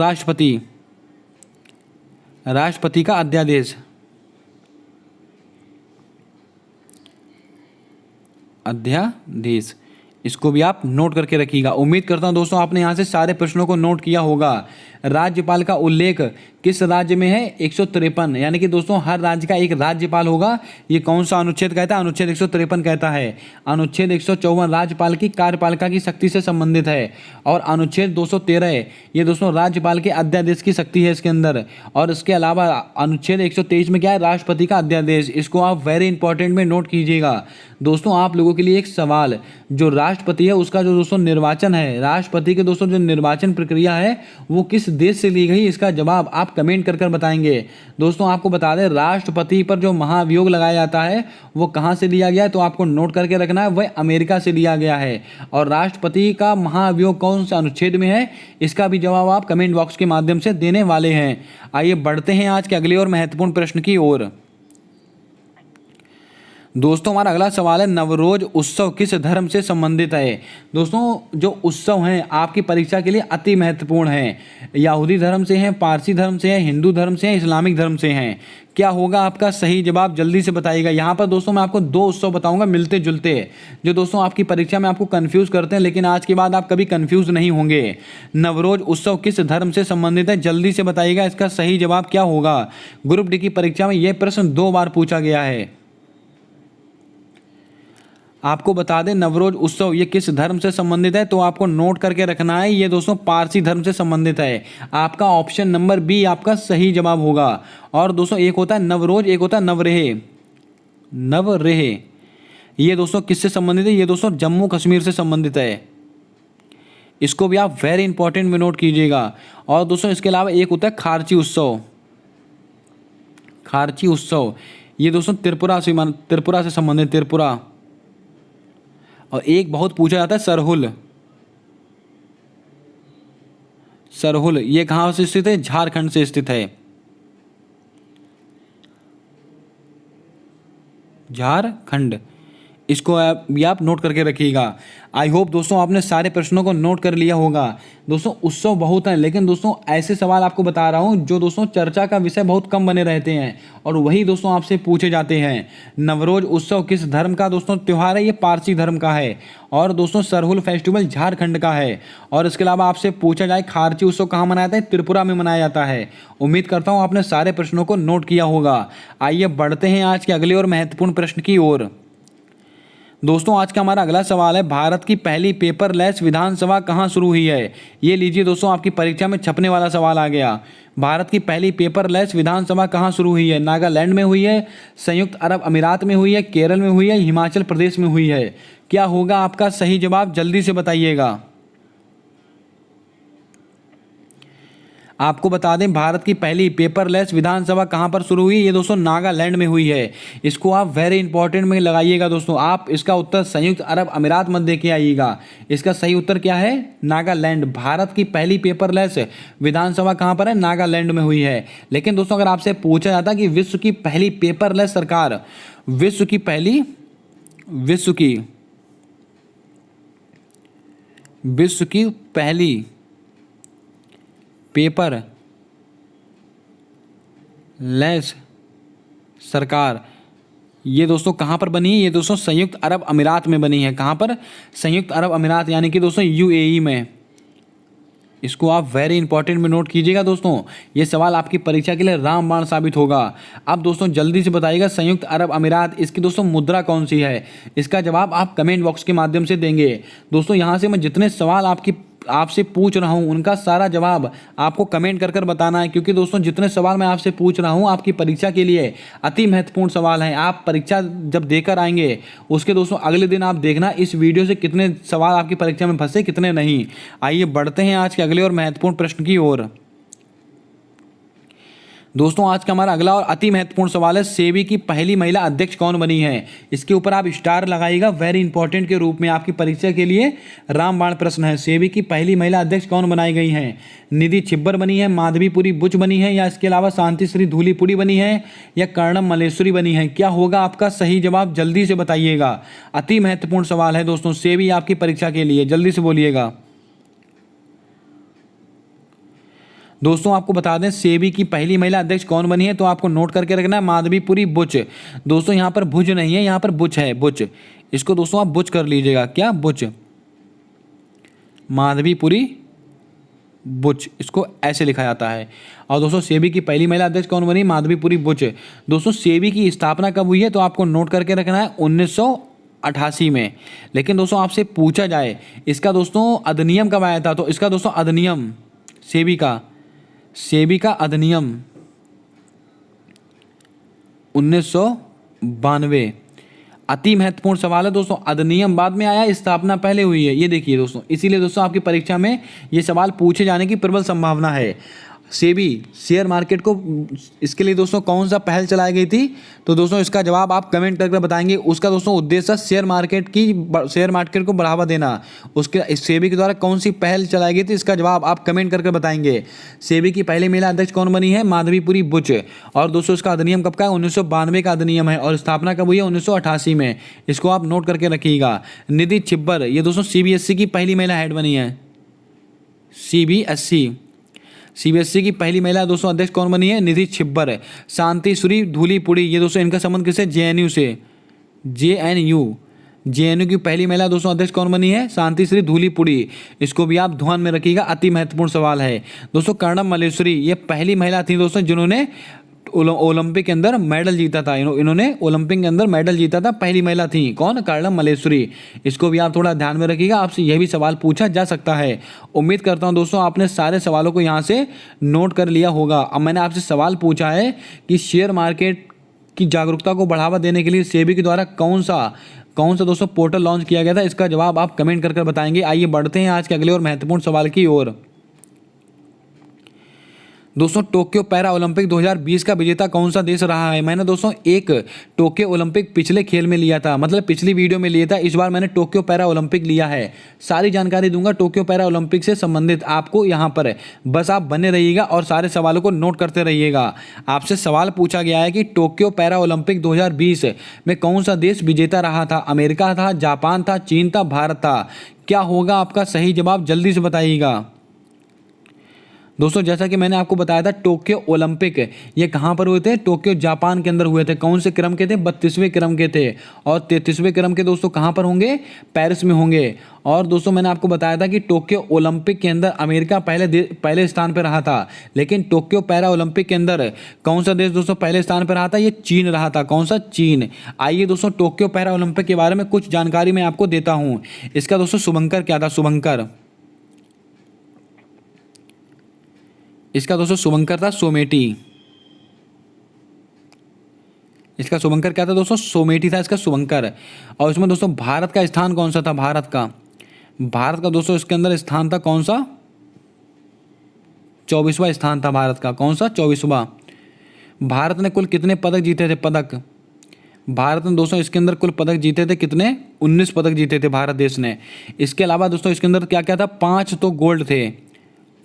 राष्ट्रपति का अध्यादेश। अध्यादेश, इसको भी आप नोट करके रखिएगा। उम्मीद करता हूं दोस्तों आपने यहाँ से सारे प्रश्नों को नोट किया होगा। राज्यपाल का उल्लेख किस राज्य में है? 153, यानी कि दोस्तों हर राज्य का एक राज्यपाल होगा। ये कौन सा अनुच्छेद कहता है? अनुच्छेद 153 कहता है। अनुच्छेद 154 राज्यपाल की कार्यपालिका की शक्ति से संबंधित है। और अनुच्छेद 213 ये दोस्तों राज्यपाल के अध्यादेश की शक्ति है इसके अंदर। और इसके अलावा अनुच्छेद 123 में क्या है? राष्ट्रपति का अध्यादेश। इसको आप वेरी इंपॉर्टेंट में नोट कीजिएगा। दोस्तों आप लोगों के लिए एक सवाल, जो राष्ट्रपति है उसका जो दोस्तों निर्वाचन है, राष्ट्रपति के दोस्तों जो निर्वाचन प्रक्रिया है वो किस देश से ली गई, इसका जवाब आप कमेंट कर बताएंगे। दोस्तों आपको बता दें, राष्ट्रपति पर जो महाभियोग लगाया जाता है वो कहां से लिया गया है, तो आपको नोट करके रखना है, वह अमेरिका से लिया गया है। और राष्ट्रपति का महाभियोग कौन से अनुच्छेद में है, इसका भी जवाब आप कमेंट बॉक्स के माध्यम से देने वाले हैं। आइए बढ़ते हैं आज के अगले और महत्वपूर्ण प्रश्न की ओर। दोस्तों हमारा अगला सवाल है, नवरोज उत्सव किस धर्म से संबंधित है? दोस्तों जो उत्सव हैं आपकी परीक्षा के लिए अति महत्वपूर्ण हैं। यहूदी धर्म से हैं, पारसी धर्म से हैं, हिंदू धर्म से हैं, इस्लामिक धर्म से हैं। क्या होगा आपका सही जवाब? जल्दी से बताइएगा। यहाँ पर दोस्तों मैं आपको 2 उत्सव बताऊंगा मिलते जुलते, जो दोस्तों आपकी परीक्षा में आपको कंफ्यूज करते हैं, लेकिन आज के बाद आप कभी कंफ्यूज नहीं होंगे। नवरोज उत्सव किस धर्म से संबंधित है? जल्दी से बताइएगा इसका सही जवाब क्या होगा। ग्रुप डी की परीक्षा में यह प्रश्न 2 बार पूछा गया है। आपको बता दें नवरोज उत्सव ये किस धर्म से संबंधित है, तो आपको नोट करके रखना है, ये दोस्तों पारसी धर्म से संबंधित है। आपका ऑप्शन नंबर बी आपका सही जवाब होगा। और दोस्तों एक होता है नवरोज, एक होता है नवरेह। नवरेह ये दोस्तों किससे संबंधित है? ये दोस्तों जम्मू कश्मीर से संबंधित है। इसको भी आप वेरी इंपॉर्टेंट में नोट कीजिएगा। और दोस्तों इसके अलावा एक होता है खारची उत्सव। खारची उत्सव ये दोस्तों त्रिपुरा से संबंधित, त्रिपुरा। और एक बहुत पूछा जाता है सरहुल। सरहुल ये कहाँ से स्थित है? झारखंड से स्थित है। झारखंड, इसको भी आप नोट करके रखिएगा। आई होप दोस्तों आपने सारे प्रश्नों को नोट कर लिया होगा। दोस्तों उत्सव बहुत हैं, लेकिन दोस्तों ऐसे सवाल आपको बता रहा हूं जो दोस्तों चर्चा का विषय बहुत कम बने रहते हैं और वही दोस्तों आपसे पूछे जाते हैं। नवरोज उत्सव किस धर्म का दोस्तों त्यौहार है? ये पारसी धर्म का है। और दोस्तों सरहुल फेस्टिवल झारखंड का है। और इसके अलावा आपसे पूछा जाए खारची उत्सव कहाँ मनाया जाता है? त्रिपुरा में मनाया जाता है। उम्मीद करता हूँ आपने सारे प्रश्नों को नोट किया होगा। आइए बढ़ते हैं आज के अगले और महत्वपूर्ण प्रश्न की ओर। दोस्तों आज का हमारा अगला सवाल है, भारत की पहली पेपरलेस विधानसभा कहाँ शुरू हुई है? ये लीजिए दोस्तों आपकी परीक्षा में छपने वाला सवाल आ गया। भारत की पहली पेपरलेस विधानसभा कहाँ शुरू हुई है? नागालैंड में हुई है, संयुक्त अरब अमीरात में हुई है, केरल में हुई है, हिमाचल प्रदेश में हुई है। क्या होगा आपका सही जवाब? जल्दी से बताइएगा। आपको बता दें भारत की पहली पेपरलेस विधानसभा कहां पर शुरू हुई? ये दोस्तों नागालैंड में हुई है। इसको आप वेरी इंपॉर्टेंट में लगाइएगा दोस्तों। आप इसका उत्तर संयुक्त अरब अमीरात मत दे के आइएगा। इसका सही उत्तर क्या है? नागालैंड। भारत की पहली पेपरलेस विधानसभा कहां पर है? नागालैंड में हुई है। लेकिन दोस्तों अगर आपसे पूछा जाता कि विश्व की पहली पेपरलेस सरकार, विश्व की पहली पेपर लेस सरकार ये दोस्तों कहाँ पर बनी है? ये दोस्तों संयुक्त अरब अमीरात में बनी है। कहाँ पर? संयुक्त अरब अमीरात, यानी कि दोस्तों यूएई में। इसको आप वेरी इंपॉर्टेंट में नोट कीजिएगा दोस्तों। ये सवाल आपकी परीक्षा के लिए रामबाण साबित होगा। अब दोस्तों जल्दी से बताइएगा संयुक्त अरब अमीरात इसकी दोस्तों मुद्रा कौन सी है? इसका जवाब आप कमेंट बॉक्स के माध्यम से देंगे। दोस्तों यहाँ से मैं जितने सवाल आपसे पूछ रहा हूं उनका सारा जवाब आपको कमेंट कर बताना है, क्योंकि दोस्तों जितने सवाल मैं आपसे पूछ रहा हूं आपकी परीक्षा के लिए अति महत्वपूर्ण सवाल हैं। आप परीक्षा जब देकर आएंगे उसके दोस्तों अगले दिन आप देखना इस वीडियो से कितने सवाल आपकी परीक्षा में फंसे, कितने नहीं। आइए बढ़ते हैं आज के अगले और महत्वपूर्ण प्रश्न की ओर। दोस्तों आज का हमारा अगला और अति महत्वपूर्ण सवाल है, सेबी की पहली महिला अध्यक्ष कौन बनी है? इसके ऊपर आप स्टार लगाइएगा वेरी इंपॉर्टेंट के रूप में। आपकी परीक्षा के लिए रामबाण प्रश्न है। सेबी की पहली महिला अध्यक्ष कौन बनाई गई हैं? निधि छिब्बर बनी है, माधवीपुरी बुच बनी है, या इसके अलावा शांतिश्री धूलीपुड़ी बनी है, या कर्णम मल्लेश्वरी बनी है? क्या होगा आपका सही जवाब? जल्दी से बताइएगा। अति महत्वपूर्ण सवाल है दोस्तों सेबी आपकी परीक्षा के लिए, जल्दी से बोलिएगा। दोस्तों आपको बता दें सेबी की पहली महिला अध्यक्ष कौन बनी है, तो आपको नोट करके रखना है माधवीपुरी बुच। दोस्तों यहाँ पर भुज नहीं है, यहाँ पर बुच है, बुच। इसको दोस्तों आप बुच कर लीजिएगा, क्या बुच, माधवीपुरी बुच, इसको ऐसे लिखा जाता है। और दोस्तों सेबी की पहली महिला अध्यक्ष कौन बनी, माधवीपुरी बुच। दोस्तों सेबी की स्थापना कब हुई है, तो आपको नोट करके रखना है 1988 में। लेकिन दोस्तों आपसे पूछा जाए इसका दोस्तों अधिनियम कब आया था, तो इसका दोस्तों अधिनियम सेबी का अधिनियम 1992। अति महत्वपूर्ण सवाल है दोस्तों, अधिनियम बाद में आया, स्थापना पहले हुई है, ये देखिए दोस्तों। इसीलिए दोस्तों आपकी परीक्षा में ये सवाल पूछे जाने की प्रबल संभावना है। सेबी शेयर मार्केट को, इसके लिए दोस्तों कौन सा पहल चलाई गई थी, तो दोस्तों इसका जवाब आप कमेंट करके बताएंगे। उसका दोस्तों उद्देश्य शेयर मार्केट को बढ़ावा देना। उसके सेबी के द्वारा कौन सी पहल चलाई गई थी, इसका जवाब आप कमेंट करके बताएंगे। सेबी की पहली महिला अध्यक्ष कौन बनी है, माधवीपुरी बुच। और दोस्तों इसका अधिनियम कब का है, 1992 का अधिनियम है। और स्थापना कब हुई है, 1988 में। इसको आप नोट करके रखिएगा। निधि छिब्बर, ये दोस्तों CBSE की पहली महिला हेड बनी है। CBSE की पहली महिला दोस्तों अध्यक्ष कौन बनी है, निधि छिब्बर। शांति श्री धूलीपुड़ी, ये दोस्तों इनका संबंध किससे, JNU से। JNU की पहली महिला दोस्तों अध्यक्ष कौन बनी है, शांति श्री धूलीपुड़ी। इसको भी आप ध्यान में रखिएगा, अति महत्वपूर्ण सवाल है। दोस्तों कर्णम मल्लेश्वरी, ये पहली महिला थी दोस्तों जिन्होंने ओलंपिक के अंदर मेडल जीता था। इन्होंने ओलंपिक के अंदर मेडल जीता था, पहली महिला थी। कौन, कर्णम मल्लेश्वरी। इसको भी आप थोड़ा ध्यान में रखिएगा, आपसे यह भी सवाल पूछा जा सकता है। उम्मीद करता हूं दोस्तों आपने सारे सवालों को यहाँ से नोट कर लिया होगा। अब मैंने आपसे सवाल पूछा है कि शेयर मार्केट की जागरूकता को बढ़ावा देने के लिए सेबी के द्वारा कौन सा दोस्तों पोर्टल लॉन्च किया गया था, इसका जवाब आप कमेंट करके बताएंगे। आइए बढ़ते हैं आज के अगले और महत्वपूर्ण सवाल की ओर। दोस्तों टोक्यो पैरा ओलंपिक 2020 का विजेता कौन सा देश रहा है। मैंने दोस्तों एक टोक्यो ओलंपिक पिछले खेल में लिया था, मतलब पिछली वीडियो में लिया था। इस बार मैंने टोक्यो पैरा ओलंपिक लिया है। सारी जानकारी दूंगा टोक्यो पैरा ओलंपिक से संबंधित आपको यहाँ पर। बस आप बने रहिएगा और सारे सवालों को नोट करते रहिएगा। आपसे सवाल पूछा गया है कि टोक्यो पैरा ओलंपिक 2020 में कौन सा देश विजेता रहा था। अमेरिका था, जापान था, चीन था, भारत था। क्या होगा आपका सही जवाब, जल्दी से बताइएगा। दोस्तों जैसा कि मैंने आपको बताया था टोक्यो ओलंपिक ये कहाँ पर हुए थे, टोक्यो जापान के अंदर हुए थे। कौन से क्रम के थे, 32वें क्रम के थे। और 33वें क्रम के दोस्तों कहाँ पर होंगे, पेरिस में होंगे। और दोस्तों मैंने आपको बताया था कि टोक्यो ओलंपिक के अंदर अमेरिका पहले स्थान पर रहा था, लेकिन टोक्यो पैरा ओलंपिक के अंदर कौन सा देश दोस्तों पहले स्थान पर रहा था, ये चीन रहा था। कौन सा, चीन। आइए दोस्तों टोक्यो पैरा ओलंपिक के बारे में कुछ जानकारी मैं आपको देता हूँ। इसका दोस्तों शुभंकर क्या था, शुभंकर। इसका दोस्तों शुभंकर था सोमेटी। इसका शुभंकर क्या था दोस्तों, सोमेटी था इसका शुभंकर। और इसमें दोस्तों भारत का स्थान कौन सा था, भारत का दोस्तों इसके अंदर स्थान था कौन सा, 24वां स्थान था भारत का। कौन सा, 24वां। भारत ने कुल कितने पदक जीते थे, पदक। भारत ने दोस्तों इसके अंदर कुल पदक जीते थे कितने, 19 पदक जीते थे भारत देश ने। इसके अलावा दोस्तों इसके अंदर क्या क्या था, 5 तो गोल्ड थे,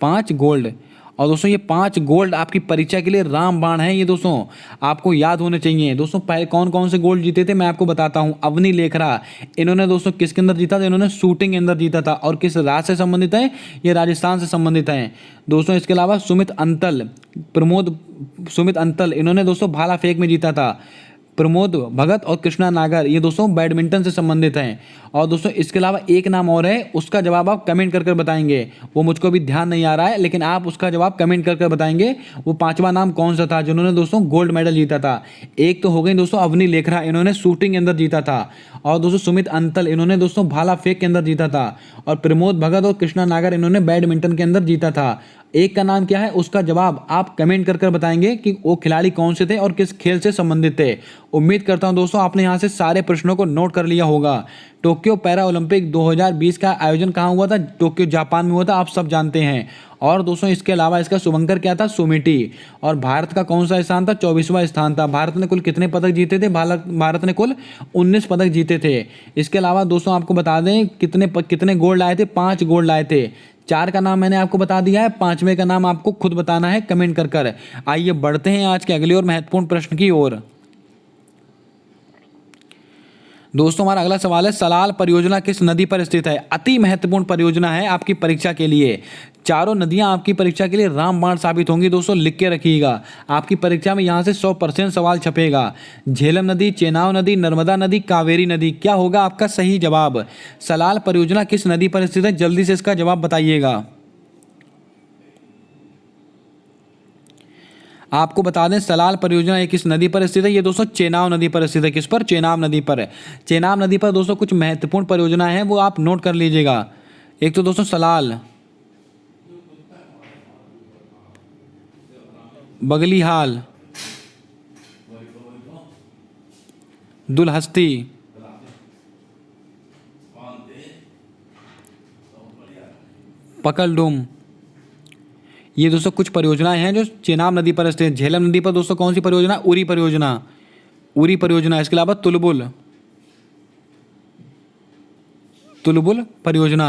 5 गोल्ड। और दोस्तों ये 5 गोल्ड आपकी परीक्षा के लिए रामबाण है, ये दोस्तों आपको याद होने चाहिए। दोस्तों पहले कौन कौन से गोल्ड जीते थे मैं आपको बताता हूँ। अवनी लेखरा, इन्होंने दोस्तों किसके अंदर जीता था, इन्होंने शूटिंग के अंदर जीता था। और किस राज्य से संबंधित है, ये राजस्थान से संबंधित है दोस्तों। इसके अलावा सुमित अंतल, इन्होंने दोस्तों भाला फेंक में जीता था। प्रमोद भगत और कृष्णा नागर, ये दोस्तों बैडमिंटन से संबंधित हैं। और दोस्तों इसके अलावा एक नाम और है, उसका जवाब आप कमेंट करके बताएंगे। वो मुझको भी ध्यान नहीं आ रहा है, लेकिन आप उसका जवाब कमेंट करके बताएंगे। वो 5वां नाम कौन सा था जिन्होंने दोस्तों गोल्ड मेडल जीता था। एक तो हो गई दोस्तों अवनी लेखरा, इन्होंने शूटिंग के अंदर जीता था। और दोस्तों सुमित अंतल, इन्होंने दोस्तों भाला फेंक के अंदर जीता था। और प्रमोद भगत और कृष्णा नागर, इन्होंने बैडमिंटन के अंदर जीता था। एक का नाम क्या है, उसका जवाब आप कमेंट कर बताएंगे कि वो खिलाड़ी कौन से थे और किस खेल से संबंधित थे। उम्मीद करता हूं दोस्तों आपने यहां से सारे प्रश्नों को नोट कर लिया होगा। टोक्यो पैरा ओलंपिक 2020 का आयोजन कहां हुआ था, टोक्यो जापान में हुआ था, आप सब जानते हैं। और दोस्तों इसके अलावा इसका शुभंकर क्या था, सोमेटी। और भारत का कौन सा स्थान था, 24वां स्थान था। भारत ने कुल कितने पदक जीते थे, भारत ने कुल 19 पदक जीते थे। इसके अलावा दोस्तों आपको बता दें कितने गोल्ड लाए थे, 5 गोल्ड लाए थे। 4 का नाम मैंने आपको बता दिया है, 5वें का नाम आपको खुद बताना है कमेंट कर। आइए बढ़ते हैं आज के अगले और महत्वपूर्ण प्रश्न की ओर। दोस्तों हमारा अगला सवाल है, सलाल परियोजना किस नदी पर स्थित है। अति महत्वपूर्ण परियोजना है आपकी परीक्षा के लिए। चारों नदियां आपकी परीक्षा के लिए रामबाण साबित होंगी। दोस्तों लिख के रखिएगा, आपकी परीक्षा में यहाँ से 100% सवाल छपेगा। झेलम नदी, चेनाब नदी, नर्मदा नदी, कावेरी नदी, क्या होगा आपका सही जवाब? सलाल परियोजना किस नदी पर स्थित है? जल्दी से इसका जवाब बताइएगा। आपको बता दें सलाल परियोजना ये किस नदी पर स्थित है? ये दोस्तों चेनाब नदी पर स्थित है। किस पर? चेनाब नदी पर। चेनाब नदी पर दोस्तों कुछ महत्वपूर्ण परियोजनाएं हैं, वो आप नोट कर लीजिएगा। एक तो दोस्तों सलाल, बगलीहाल, दुलहस्ती, पकलडुम, ये दोस्तों कुछ परियोजनाएं हैं जो चेनाब नदी पर स्थित है। झेलम नदी पर दोस्तों कौन सी परियोजना? उरी परियोजना, उरी परियोजना। इसके अलावा तुलबुल, तुलबुल परियोजना,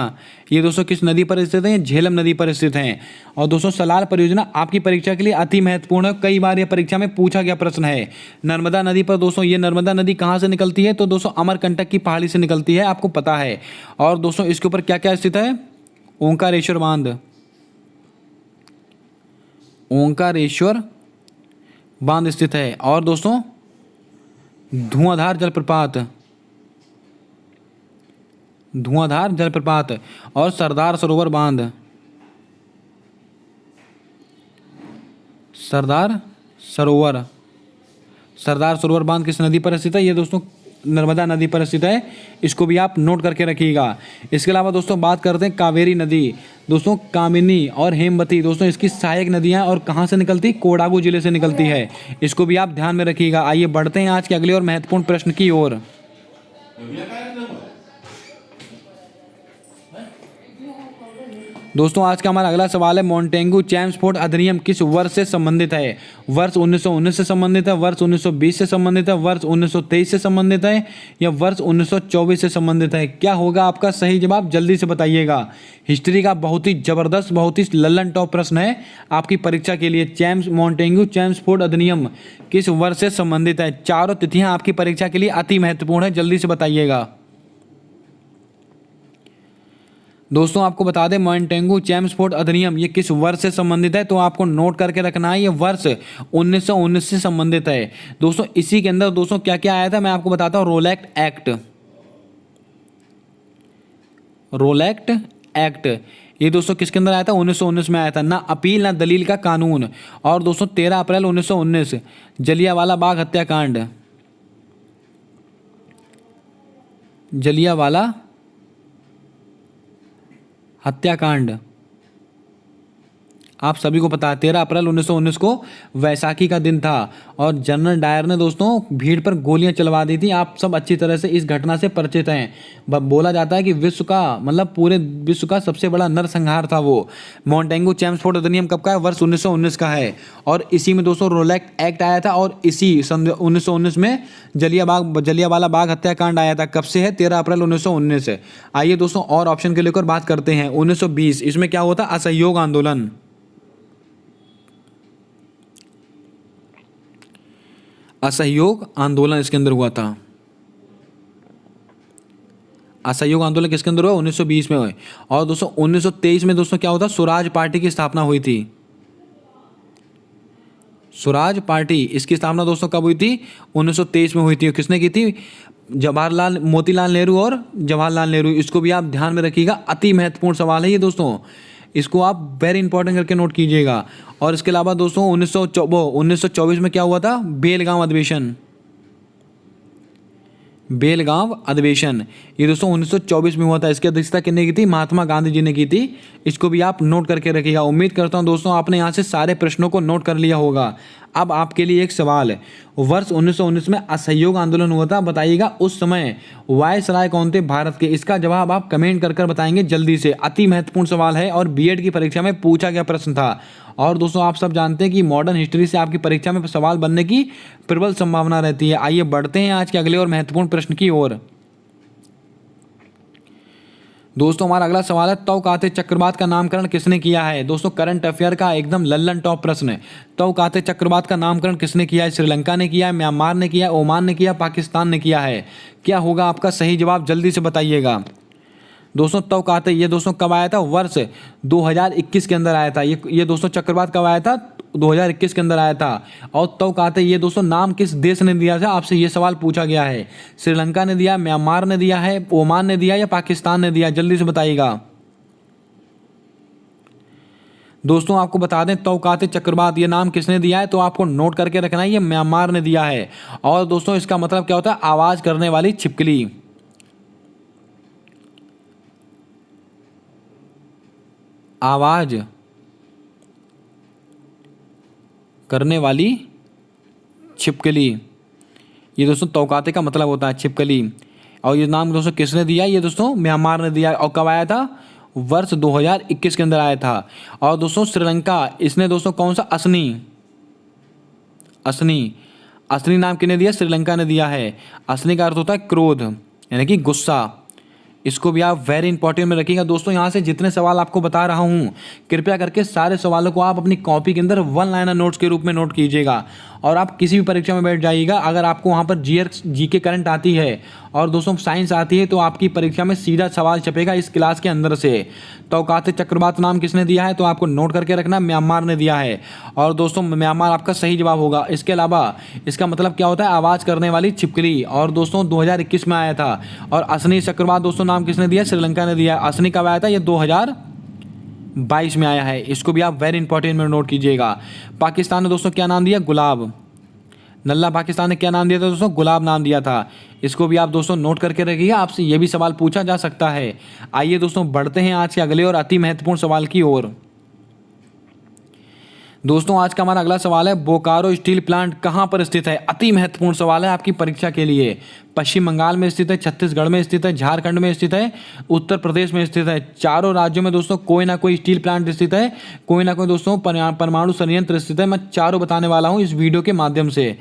ये दोस्तों किस नदी पर स्थित है? झेलम नदी पर स्थित हैं। और दोस्तों सलाल परियोजना आपकी परीक्षा के लिए अति महत्वपूर्ण है, कई बार यह परीक्षा में पूछा गया प्रश्न है। नर्मदा नदी पर दोस्तों, ये नर्मदा नदी कहाँ से निकलती है? तो दोस्तों अमरकंटक की पहाड़ी से निकलती है, आपको पता है। और दोस्तों इसके ऊपर क्या क्या स्थित है? ओंकारेश्वर बांध, ओंकारेश्वर बांध स्थित है। और दोस्तों धुआंधार जलप्रपात, धुआंधार जलप्रपात, और सरदार सरोवर बांध, सरदार सरोवर, सरदार सरोवर बांध किस नदी पर स्थित है? ये दोस्तों नर्मदा नदी पर स्थित है, इसको भी आप नोट करके रखिएगा। इसके अलावा दोस्तों बात करते हैं कावेरी नदी। दोस्तों कामिनी और हेमवती दोस्तों इसकी सहायक नदियां, और कहाँ से निकलती? कोडागू जिले से निकलती है, इसको भी आप ध्यान में रखिएगा। आइए बढ़ते हैं आज के अगले और महत्वपूर्ण प्रश्न की ओर। दोस्तों आज का हमारा अगला सवाल है, मॉन्टेगू चैम्सफोर्ड अधिनियम किस वर्ष से संबंधित है? वर्ष 1919 से संबंधित है, वर्ष 1920 से संबंधित है, वर्ष 1923 से संबंधित है, या वर्ष 1924 से संबंधित है? क्या होगा आपका सही जवाब? जल्दी से बताइएगा। हिस्ट्री का बहुत ही जबरदस्त, बहुत ही लल्लन टॉप प्रश्न है आपकी परीक्षा के लिए। मॉन्टेगू चैम्सफोर्ड अधिनियम किस वर्ष से संबंधित है? चारों तिथियां आपकी परीक्षा के लिए अति महत्वपूर्ण है, जल्दी से बताइएगा। दोस्तों आपको बता दें मॉन्टेगू चैम्सफोर्ड अधिनियम ये किस वर्ष से संबंधित है, तो आपको नोट करके रखना है। ये वर्ष 1919 से संबंधित है। दोस्तों इसी के अंदर दोस्तों क्या क्या आया था मैं आपको बताता हूँ। रोलैक्ट एक्ट, रोलैक्ट एक्ट ये दोस्तों किसके अंदर आया था? 1919 में आया था। ना अपील ना दलील का कानून। और दोस्तों 13 अप्रैल 1919 जलियांवाला बाग हत्याकांड, जलियांवाला हत्याकांड आप सभी को पता है 13 अप्रैल 1919 को वैसाखी का दिन था, और जनरल डायर ने दोस्तों भीड़ पर गोलियां चलवा दी थी। आप सब अच्छी तरह से इस घटना से परिचित हैं। बोला जाता है कि विश्व का मतलब पूरे विश्व का सबसे बड़ा नरसंहार था वो। मॉन्टेगू चैम्सफोर्ड अधिनियम कब का है? वर्ष 1919 का है। और इसी में दोस्तों रोलैक्ट एक्ट आया था, और इसी सन 1919 में जलियांवाला बाग हत्याकांड आया था। कब से है? 13 अप्रैल 1919 से। आइए दोस्तों और ऑप्शन के लेकर बात करते हैं। 1920 इसमें क्या होता? असहयोग आंदोलन, असहयोग आंदोलन इसके अंदर हुआ था। असहयोग आंदोलन किसके अंदर हुआ? 1920 में हुए। और दोस्तों 1923 में दोस्तों क्या होता? स्वराज पार्टी की स्थापना हुई थी। स्वराज पार्टी इसकी स्थापना दोस्तों कब हुई थी? 1923 में हुई थी। किसने की थी? जवाहरलाल, मोतीलाल नेहरू और जवाहरलाल नेहरू। इसको भी आप ध्यान में रखिएगा, अति महत्वपूर्ण सवाल है ये दोस्तों, इसको आप वेरी इंपॉर्टेंट करके नोट कीजिएगा। और इसके अलावा दोस्तों 1924 में क्या हुआ था? बेलगांव अधिवेशन, बेलगांव अधिवेशन ये दोस्तों 1924 में हुआ था। इसकी अध्यक्षता किसने की थी? महात्मा गांधी जी ने की थी। इसको भी आप नोट करके रखिएगा। उम्मीद करता हूं दोस्तों आपने यहाँ से सारे प्रश्नों को नोट कर लिया होगा। अब आपके लिए एक सवाल है, वर्ष 1919 में असहयोग आंदोलन हुआ था, बताइएगा उस समय वायसराय कौन थे भारत के? इसका जवाब आप कमेंट कर बताएंगे जल्दी से। अति महत्वपूर्ण सवाल है और बीएड की परीक्षा में पूछा गया प्रश्न था। और दोस्तों आप सब जानते हैं कि मॉडर्न हिस्ट्री से आपकी परीक्षा में सवाल बनने की प्रबल संभावना रहती है। आइए बढ़ते हैं आज के अगले और महत्वपूर्ण प्रश्न की ओर। दोस्तों हमारा अगला सवाल है, तौकाते चक्रवात का नामकरण किसने किया है? दोस्तों करंट अफेयर का एकदम लल्लन टॉप प्रश्न है। तौकाते चक्रवात का नामकरण किसने किया है? श्रीलंका ने किया है, म्यांमार ने किया, ओमान ने किया, पाकिस्तान ने किया है? क्या होगा आपका सही जवाब? जल्दी से बताइएगा। दोस्तों तौकाते ये दोस्तों कब आया था, वर्ष 2021 के अंदर आया था। ये दोस्तों चक्रवात कब आया था, 2021 के अंदर आया था। और तौकाते ये दोस्तों नाम किस देश ने दिया था, आपसे ये सवाल पूछा गया है। श्रीलंका ने दिया, म्यांमार ने दिया है, ओमान ने दिया या पाकिस्तान ने दिया, जल्दी से बताइएगा। दोस्तों आपको बता दें तौकाते चक्रवात ये नाम किसने दिया है, तो आपको नोट करके रखना है, ये म्यांमार ने दिया है। और दोस्तों इसका मतलब क्या होता है, आवाज करने वाली छिपकली। आवाज करने वाली छिपकली, ये दोस्तों तौकाते का मतलब होता है छिपकली। और ये नाम दोस्तों किसने दिया, ये दोस्तों म्यांमार ने दिया। और कब आया था, वर्ष 2021 के अंदर आया था। और दोस्तों श्रीलंका, इसने दोस्तों कौन सा, असनी नाम किसने दिया, श्रीलंका ने दिया है। असनी का अर्थ होता है क्रोध, यानी कि गुस्सा। इसको भी आप वेरी इंपॉर्टेंट में रखिएगा। दोस्तों यहाँ से जितने सवाल आपको बता रहा हूँ, कृपया करके सारे सवालों को आप अपनी कॉपी के अंदर वन लाइनर नोट्स के रूप में नोट कीजिएगा। और आप किसी भी परीक्षा में बैठ जाइएगा, अगर आपको वहाँ पर जीके करंट आती है और दोस्तों साइंस आती है, तो आपकी परीक्षा में सीधा सवाल छपेगा इस क्लास के अंदर से। तौकाते चक्रवात नाम किसने दिया है, तो आपको नोट करके रखना, म्यांमार ने दिया है। और दोस्तों म्यांमार आपका सही जवाब होगा। इसके अलावा इसका मतलब क्या होता है, आवाज़ करने वाली छिपकली। और दोस्तों 2021 में आया था। और असनी चक्रवात दोस्तों नाम किसने दिया, श्रीलंका ने दिया। असनी कब आया था, ये 2022 में आया है। इसको भी आप वेरी इंपॉर्टेंट में नोट कीजिएगा। पाकिस्तान ने दोस्तों क्या नाम दिया, गुलाब। नल्ला पाकिस्तान ने क्या नाम दिया था दोस्तों, गुलाब नाम दिया था। इसको भी आप दोस्तों नोट करके रखिएगा, आपसे ये भी सवाल पूछा जा सकता है। आइए दोस्तों बढ़ते हैं आज के अगले और अति महत्वपूर्ण सवाल की ओर। दोस्तों आज का हमारा अगला सवाल है, बोकारो स्टील प्लांट कहाँ पर स्थित है। अति महत्वपूर्ण सवाल है आपकी परीक्षा के लिए। पश्चिम बंगाल में स्थित है, छत्तीसगढ़ में स्थित है, झारखंड में स्थित है, उत्तर प्रदेश में स्थित है। चारों राज्यों में दोस्तों कोई ना कोई स्टील प्लांट स्थित है, कोई ना कोई दोस्तों परमाणु संयंत्र स्थित है। मैं चारों बताने वाला हूँ इस वीडियो के माध्यम से।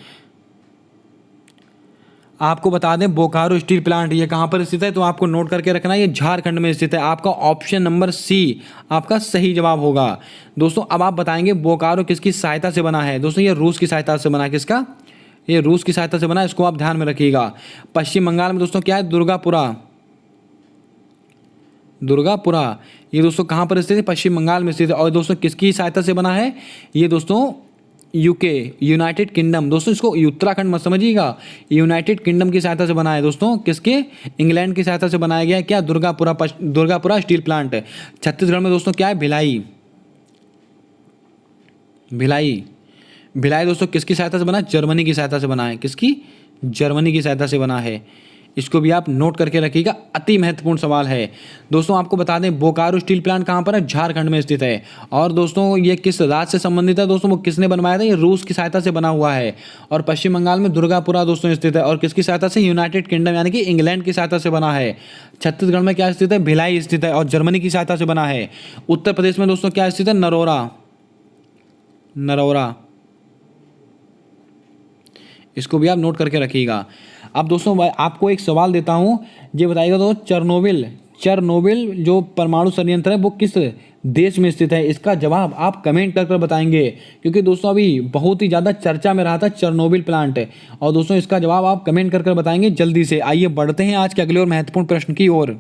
आपको बता दें बोकारो स्टील प्लांट ये कहाँ पर स्थित है, तो आपको नोट करके रखना है, ये झारखंड में स्थित है। आपका ऑप्शन नंबर सी आपका सही जवाब होगा। दोस्तों अब आप बताएंगे बोकारो किसकी सहायता से बना है। दोस्तों ये रूस की सहायता से बना है। किसका, ये रूस की सहायता से बना है, इसको आप ध्यान में रखिएगा। पश्चिम बंगाल में दोस्तों क्या है, दुर्गापुरा ये दोस्तों कहाँ पर स्थित है, पश्चिम बंगाल में स्थित है। और दोस्तों किसकी सहायता से बना है, ये दोस्तों यूके, यूनाइटेड किंगडम। दोस्तों इसको उत्तराखंड मत समझिएगा, यूनाइटेड किंगडम की सहायता से बना है। दोस्तों किसके, इंग्लैंड की सहायता से बनाया गया है। क्या, दुर्गापुरा स्टील प्लांट। छत्तीसगढ़ में दोस्तों क्या है, भिलाई दोस्तों किसकी सहायता से बना, जर्मनी की सहायता से बना है। किसकी, जर्मनी की सहायता से बना है। इसको भी आप नोट करके रखिएगा, अति महत्वपूर्ण सवाल है। दोस्तों आपको बता दें बोकारो स्टील प्लांट कहाँ पर है, झारखंड में स्थित है। और दोस्तों ये किस राज्य से संबंधित है, दोस्तों वो किसने बनवाया था, ये रूस की सहायता से बना हुआ है। और पश्चिम बंगाल में दुर्गापुरा दोस्तों स्थित है, और किसकी सहायता से, यूनाइटेड किंगडम यानी कि इंग्लैंड की सहायता से बना है। छत्तीसगढ़ में क्या स्थित है, भिलाई स्थित है और जर्मनी की सहायता से बना है। उत्तर प्रदेश में दोस्तों क्या स्थित है, नरौरा। इसको भी आप नोट करके रखिएगा। अब दोस्तों आपको एक सवाल देता हूँ, ये बताइएगा तो चेरनोबिल जो परमाणु संयंत्र है वो किस देश में स्थित है। इसका जवाब आप कमेंट कर बताएंगे, क्योंकि दोस्तों अभी बहुत ही ज़्यादा चर्चा में रहा था चेरनोबिल प्लांट। और दोस्तों इसका जवाब आप कमेंट कर बताएंगे जल्दी से। आइए बढ़ते हैं आज के अगले और महत्वपूर्ण प्रश्न की ओर।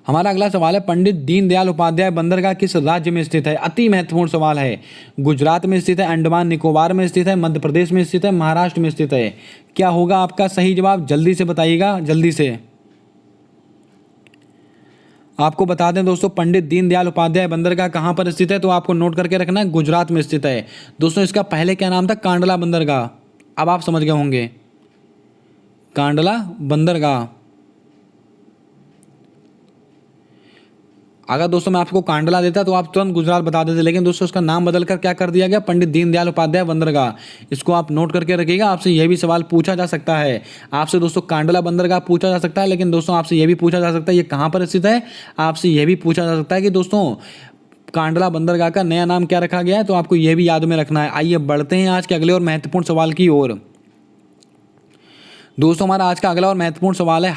हमारा अगला सवाल है, पंडित दीनदयाल उपाध्याय बंदरगाह किस राज्य में स्थित है। अति महत्वपूर्ण सवाल है। गुजरात में स्थित है, अंडमान निकोबार में स्थित है, मध्य प्रदेश में स्थित है, महाराष्ट्र में स्थित है। क्या होगा आपका सही जवाब, जल्दी से बताइएगा, जल्दी से। आपको बता दें दोस्तों पंडित दीनदयाल उपाध्याय बंदरगाह कहाँ पर स्थित है, तो आपको नोट करके रखना है, गुजरात में स्थित है। दोस्तों इसका पहले क्या नाम था, कांडला बंदरगाह। अब आप समझ गए होंगे, कांडला बंदरगाह। अगर दोस्तों मैं आपको कांडला देता तो आप तुरंत गुजरात बता देते, लेकिन दोस्तों उसका नाम बदलकर क्या कर दिया गया, पंडित दीनदयाल उपाध्याय बंदरगाह। इसको आप नोट करके रखिएगा, आपसे यह भी सवाल पूछा जा सकता है। आपसे दोस्तों कांडला बंदरगाह पूछा जा सकता है, लेकिन दोस्तों आपसे यह भी पूछा जा सकता है ये कहाँ पर स्थित है। आपसे यह भी पूछा जा सकता है कि दोस्तों कांडला बंदरगाह का नया नाम क्या रखा गया है, तो आपको यह भी याद में रखना है। आइए बढ़ते हैं आज के अगले और महत्वपूर्ण सवाल की ओर। दोस्तों हमारा आज का अगला और महत्वपूर्ण सवाल है,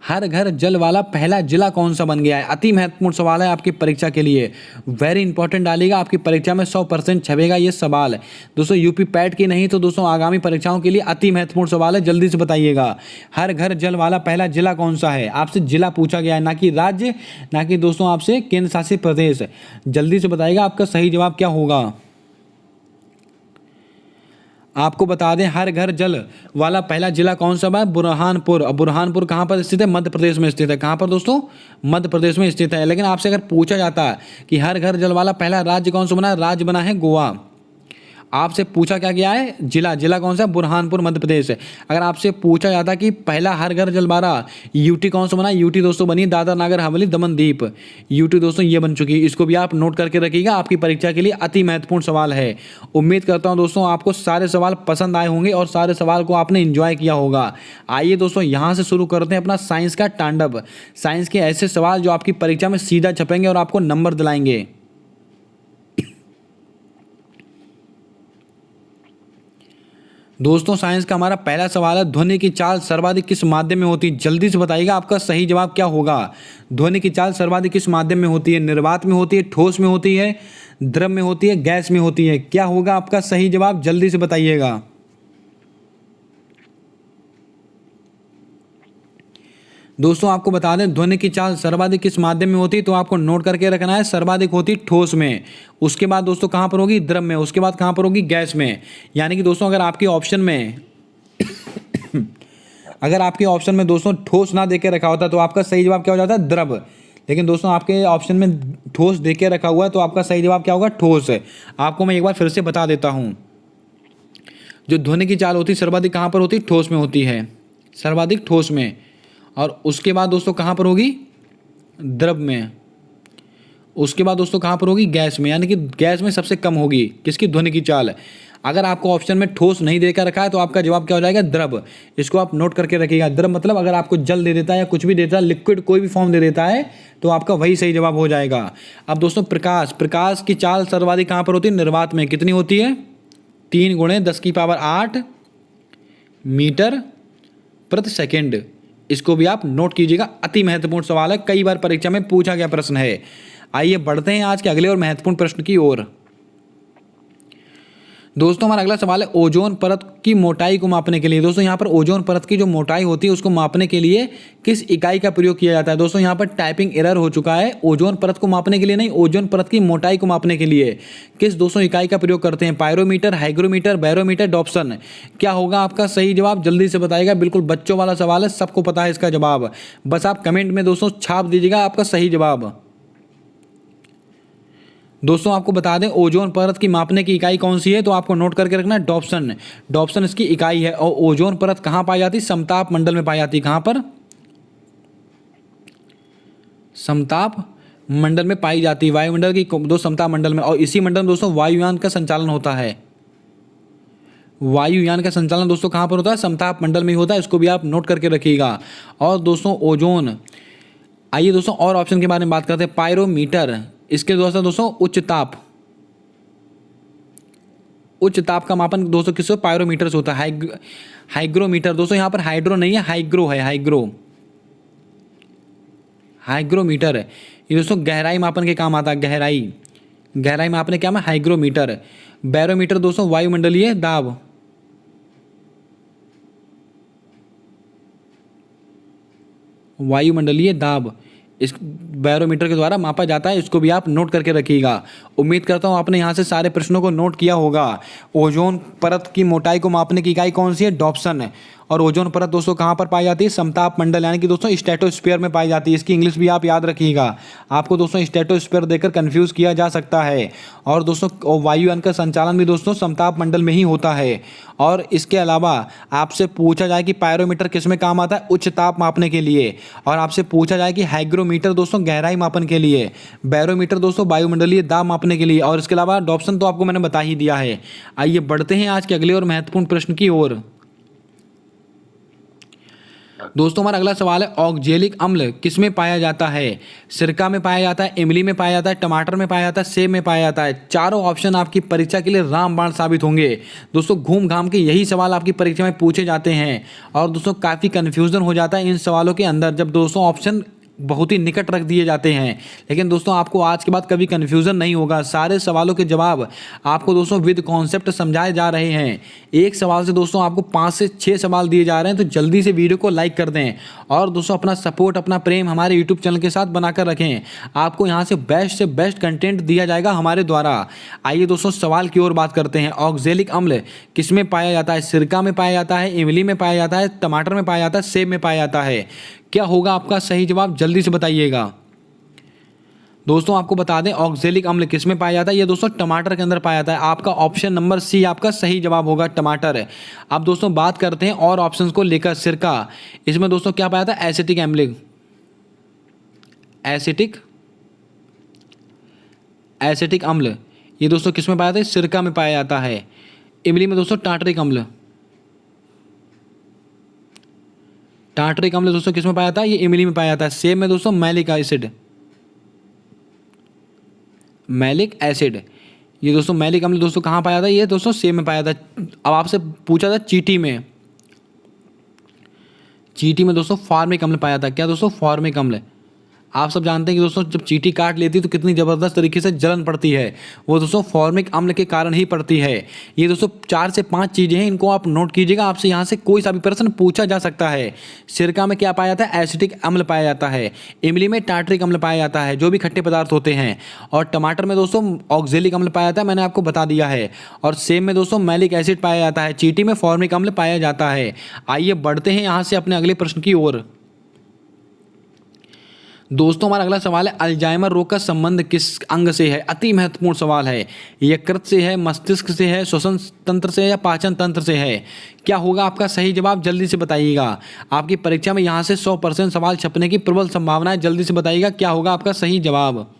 हर घर जल वाला पहला जिला कौन सा बन गया है? अति महत्वपूर्ण सवाल है आपकी परीक्षा के लिए, वेरी इंपॉर्टेंट डालेगा आपकी परीक्षा में, 100% छपेगा ये सवाल। दोस्तों यूपी पैट की नहीं तो दोस्तों आगामी परीक्षाओं के लिए अति महत्वपूर्ण सवाल है, जल्दी से बताइएगा। हर घर जल वाला पहला जिला कौन सा है? आपसे जिला पूछा गया है, ना कि राज्य, ना कि दोस्तों आपसे केंद्र शासित प्रदेश। जल्दी से बताइएगा आपका सही जवाब क्या होगा। आपको बता दें हर घर जल वाला पहला जिला कौन सा है? बुरहानपुर। अब बुरहानपुर कहाँ पर स्थित है? मध्य प्रदेश में स्थित है। कहाँ पर दोस्तों? मध्य प्रदेश में स्थित है। लेकिन आपसे अगर पूछा जाता है कि हर घर जल वाला पहला राज्य कौन सा बना है? राज्य बना है गोवा। आपसे पूछा क्या गया है? जिला। जिला कौन सा? बुरहानपुर, मध्य प्रदेश। अगर आपसे पूछा जाता कि पहला हर घर जल वाला यूटी कौन सा बना? यूटी दोस्तों बनी दादरा नागर हवेली दमन दीप। यूटी दोस्तों ये बन चुकी है। इसको भी आप नोट करके रखिएगा, आपकी परीक्षा के लिए अति महत्वपूर्ण सवाल है। उम्मीद करता हूँ दोस्तों आपको सारे सवाल पसंद आए होंगे और सारे सवाल को आपने एंजॉय किया होगा। आइए दोस्तों यहाँ से शुरू करते हैं अपना साइंस का तांडव। साइंस के ऐसे सवाल जो आपकी परीक्षा में सीधा छपेंगे और आपको नंबर दिलाएंगे। दोस्तों साइंस का हमारा पहला सवाल है, ध्वनि की चाल सर्वाधिक किस माध्यम में होती है? जल्दी से बताइएगा आपका सही जवाब क्या होगा। ध्वनि की चाल सर्वाधिक किस माध्यम में होती है? निर्वात में होती है, ठोस में होती है, द्रव में होती है, गैस में होती है? क्या होगा आपका सही जवाब? जल्दी से बताइएगा। दोस्तों आपको बता दें ध्वनि की चाल सर्वाधिक किस माध्यम में होती है, तो आपको नोट करके रखना है, सर्वाधिक होती ठोस में। उसके बाद दोस्तों कहाँ पर होगी? द्रव में। उसके बाद कहाँ पर होगी? गैस में। यानी कि दोस्तों अगर आपके ऑप्शन में अगर आपके ऑप्शन में दोस्तों ठोस ना देके रखा होता तो आपका सही जवाब क्या हो जाता? द्रव। लेकिन दोस्तों आपके ऑप्शन में ठोस देके रखा हुआ है तो आपका सही जवाब क्या होगा? ठोस। आपको मैं एक बार फिर से बता देता हूँ, जो ध्वनि की चाल होती है सर्वाधिक कहाँ पर होती है? ठोस में होती है, सर्वाधिक ठोस में। और उसके बाद दोस्तों कहाँ पर होगी? द्रव में। उसके बाद दोस्तों कहाँ पर होगी? गैस में। यानी कि गैस में सबसे कम होगी किसकी? ध्वनि की चाल। अगर आपको ऑप्शन में ठोस नहीं देकर रखा है तो आपका जवाब क्या हो जाएगा? द्रव। इसको आप नोट करके रखिएगा। द्रव मतलब अगर आपको जल दे देता है या कुछ भी देता है, लिक्विड कोई भी फॉर्म दे देता है, तो आपका वही सही जवाब हो जाएगा। अब दोस्तों प्रकाश, प्रकाश की चाल सर्वाधिक कहाँ पर होती है? निर्वात में। कितनी होती है? 3 × 10⁸ मीटर प्रति सेकेंड। इसको भी आप नोट कीजिएगा, अति महत्वपूर्ण सवाल है, कई बार परीक्षा में पूछा गया प्रश्न है। आइए बढ़ते हैं आज के अगले और महत्वपूर्ण प्रश्न की ओर। दोस्तों हमारा अगला सवाल है, ओजोन परत की मोटाई को मापने के लिए। दोस्तों यहाँ पर ओजोन परत की जो मोटाई होती है उसको मापने के लिए किस इकाई का प्रयोग किया जाता है? दोस्तों यहाँ पर टाइपिंग एरर हो चुका है। ओजोन परत को मापने के लिए नहीं, ओजोन परत की मोटाई को मापने के लिए किस दोस्तों इकाई का प्रयोग करते हैं? Pyrometer, hygrometer, barometer, Dobson. क्या होगा आपका सही जवाब? जल्दी से बताइएगा। बिल्कुल बच्चों वाला सवाल है, सबको पता है इसका जवाब। बस आप कमेंट में दोस्तों छाप दीजिएगा आपका सही जवाब। दोस्तों आपको बता दें ओजोन परत की मापने की इकाई कौन सी है, तो आपको नोट करके रखना है डॉप्सन। डॉप्सन इसकी इकाई है। और ओजोन परत कहाँ पाई जाती है? समताप मंडल में पाई जाती है। कहाँ पर? समताप मंडल में पाई जाती है। वायुमंडल की दो समताप मंडल में, और इसी मंडल में दोस्तों वायुयान का संचालन होता है। वायुयान का संचालन दोस्तों कहाँ पर होता है? समताप मंडल में ही होता है। इसको भी आप नोट करके रखिएगा। और दोस्तों ओजोन, आइए दोस्तों और ऑप्शन के बारे में बात करते हैं। पायरोमीटर, इसके दोस्तों उच्च ताप, उच्च ताप का मापन दोस्तों किससे? पायरोमीटर से होता है। हाइग्रोमीटर, दोस्तों यहाँ पर हाइड्रो नहीं है, हाइग्रो है, हाइग्रो, हाइग्रोमीटर है ये दोस्तों गहराई मापन के काम आता है। गहराई, गहराई मापने क्या है? हाइग्रोमीटर। बैरोमीटर दोस्तों वायुमंडलीय दाब, वायुमंडलीय दाब इस बैरोमीटर के द्वारा मापा जाता है। इसको भी आप नोट करके रखिएगा। उम्मीद करता हूँ आपने यहाँ से सारे प्रश्नों को नोट किया होगा। ओजोन परत की मोटाई को मापने की इकाई कौन सी है? डॉप्सन। और ओजोन परत दोस्तों कहाँ पर पाई जाती है? समताप मंडल, यानी कि दोस्तों स्ट्रेटोस्फीयर में पाई जाती है। इसकी इंग्लिश भी आप याद रखिएगा। आपको दोस्तों स्ट्रेटोस्फीयर देकर कंफ्यूज किया जा सकता है। और दोस्तों वायुयान का संचालन भी दोस्तों समताप मंडल में ही होता है। और इसके अलावा आपसे पूछा जाए कि पायरोमीटर किस में काम आता है? उच्च ताप मापने के लिए। और आपसे पूछा जाए कि हाइग्रोमीटर दोस्तों गहराई मापन के लिए, बैरोमीटर दोस्तों वायुमंडलीय दाब मापने के लिए, और इसके अलावा डॉप्सन तो आपको मैंने बता ही दिया है। आइए बढ़ते हैं आज के अगले और महत्वपूर्ण प्रश्न की ओर। दोस्तों हमारा अगला सवाल है, ऑक्जेलिक अम्ल किस में पाया जाता है? सिरका में पाया जाता है, इमली में पाया जाता है, टमाटर में पाया जाता है, सेब में पाया जाता है। चारों ऑप्शन आपकी परीक्षा के लिए रामबाण साबित होंगे। दोस्तों घूम घाम के यही सवाल आपकी परीक्षा में पूछे जाते हैं और दोस्तों काफ़ी कन्फ्यूजन हो जाता है इन सवालों के अंदर जब दोस्तों ऑप्शन बहुत ही निकट रख दिए जाते हैं। लेकिन दोस्तों आपको आज के बाद कभी कन्फ्यूज़न नहीं होगा, सारे सवालों के जवाब आपको दोस्तों विद कॉन्सेप्ट समझाए जा रहे हैं। एक सवाल से दोस्तों आपको 5 से 6 सवाल दिए जा रहे हैं, तो जल्दी से वीडियो को लाइक कर दें और दोस्तों अपना सपोर्ट, अपना प्रेम हमारे यूट्यूब चैनल के साथ बनाकर रखें। आपको यहाँ से बेस्ट कंटेंट दिया जाएगा हमारे द्वारा। आइए दोस्तों सवाल की ओर बात करते हैं। ऑक्जेलिक अम्ल किस में पाया जाता है? सिरका में पाया जाता है, इमली में पाया जाता है, टमाटर में पाया जाता है, सेब में पाया जाता है। क्या होगा आपका सही जवाब? जल्दी से बताइएगा। दोस्तों आपको बता दें ऑक्जेलिक अम्ल किस में पाया जाता है? ये दोस्तों टमाटर के अंदर पाया जाता है। आपका ऑप्शन नंबर सी आपका सही जवाब होगा, टमाटर। अब दोस्तों बात करते हैं और ऑप्शंस को लेकर। सिरका, इसमें दोस्तों क्या पाया जाता है? एसिटिक अम्ल, एसिटिक अम्ल ये दोस्तों किस में पाया जाता है? सिरका में पाया जाता है। इमली में दोस्तों टार्टरिक अम्ल, टार्टरिक अम्ल दोस्तों किस में पाया जाता है? ये इमली में पाया जाता है। सेब में दोस्तों मैलिक एसिड, ये दोस्तों मैलिक अम्ल दोस्तों कहाँ पाया जाता है? ये दोस्तों सेब में पाया जाता है। अब आपसे पूछा था चींटी में दोस्तों फॉर्मिक अम्ल पाया था। क्या दोस्तों? फॉर्मिक अम्ल। आप सब जानते हैं कि दोस्तों जब चींटी काट लेती है तो कितनी ज़बरदस्त तरीके से जलन पड़ती है, वो दोस्तों फॉर्मिक अम्ल के कारण ही पड़ती है। ये दोस्तों 4 से 5 चीज़ें हैं, इनको आप नोट कीजिएगा। आपसे यहाँ से कोई सा भी प्रश्न पूछा जा सकता है। सिरका में क्या पाया जाता है? एसिटिक अम्ल पाया जाता है। इमली में टार्टरिक अम्ल पाया जाता है, जो भी खट्टे पदार्थ होते हैं। और टमाटर में दोस्तों ऑक्जेलिक अम्ल पाया जाता है, मैंने आपको बता दिया है। और सेब में दोस्तों मैलिक एसिड पाया जाता है। चींटी में फॉर्मिक अम्ल पाया जाता है। आइए बढ़ते हैं यहाँ से अपने अगले प्रश्न की ओर। दोस्तों हमारा अगला सवाल है, अल्जाइमर रोग का संबंध किस अंग से है? अति महत्वपूर्ण सवाल है। यकृत से है, मस्तिष्क से है, श्वसन तंत्र से है या पाचन तंत्र से है? क्या होगा आपका सही जवाब? जल्दी से बताइएगा। आपकी परीक्षा में यहाँ से 100% सवाल छपने की प्रबल संभावना है। जल्दी से बताइएगा क्या होगा आपका सही जवाब।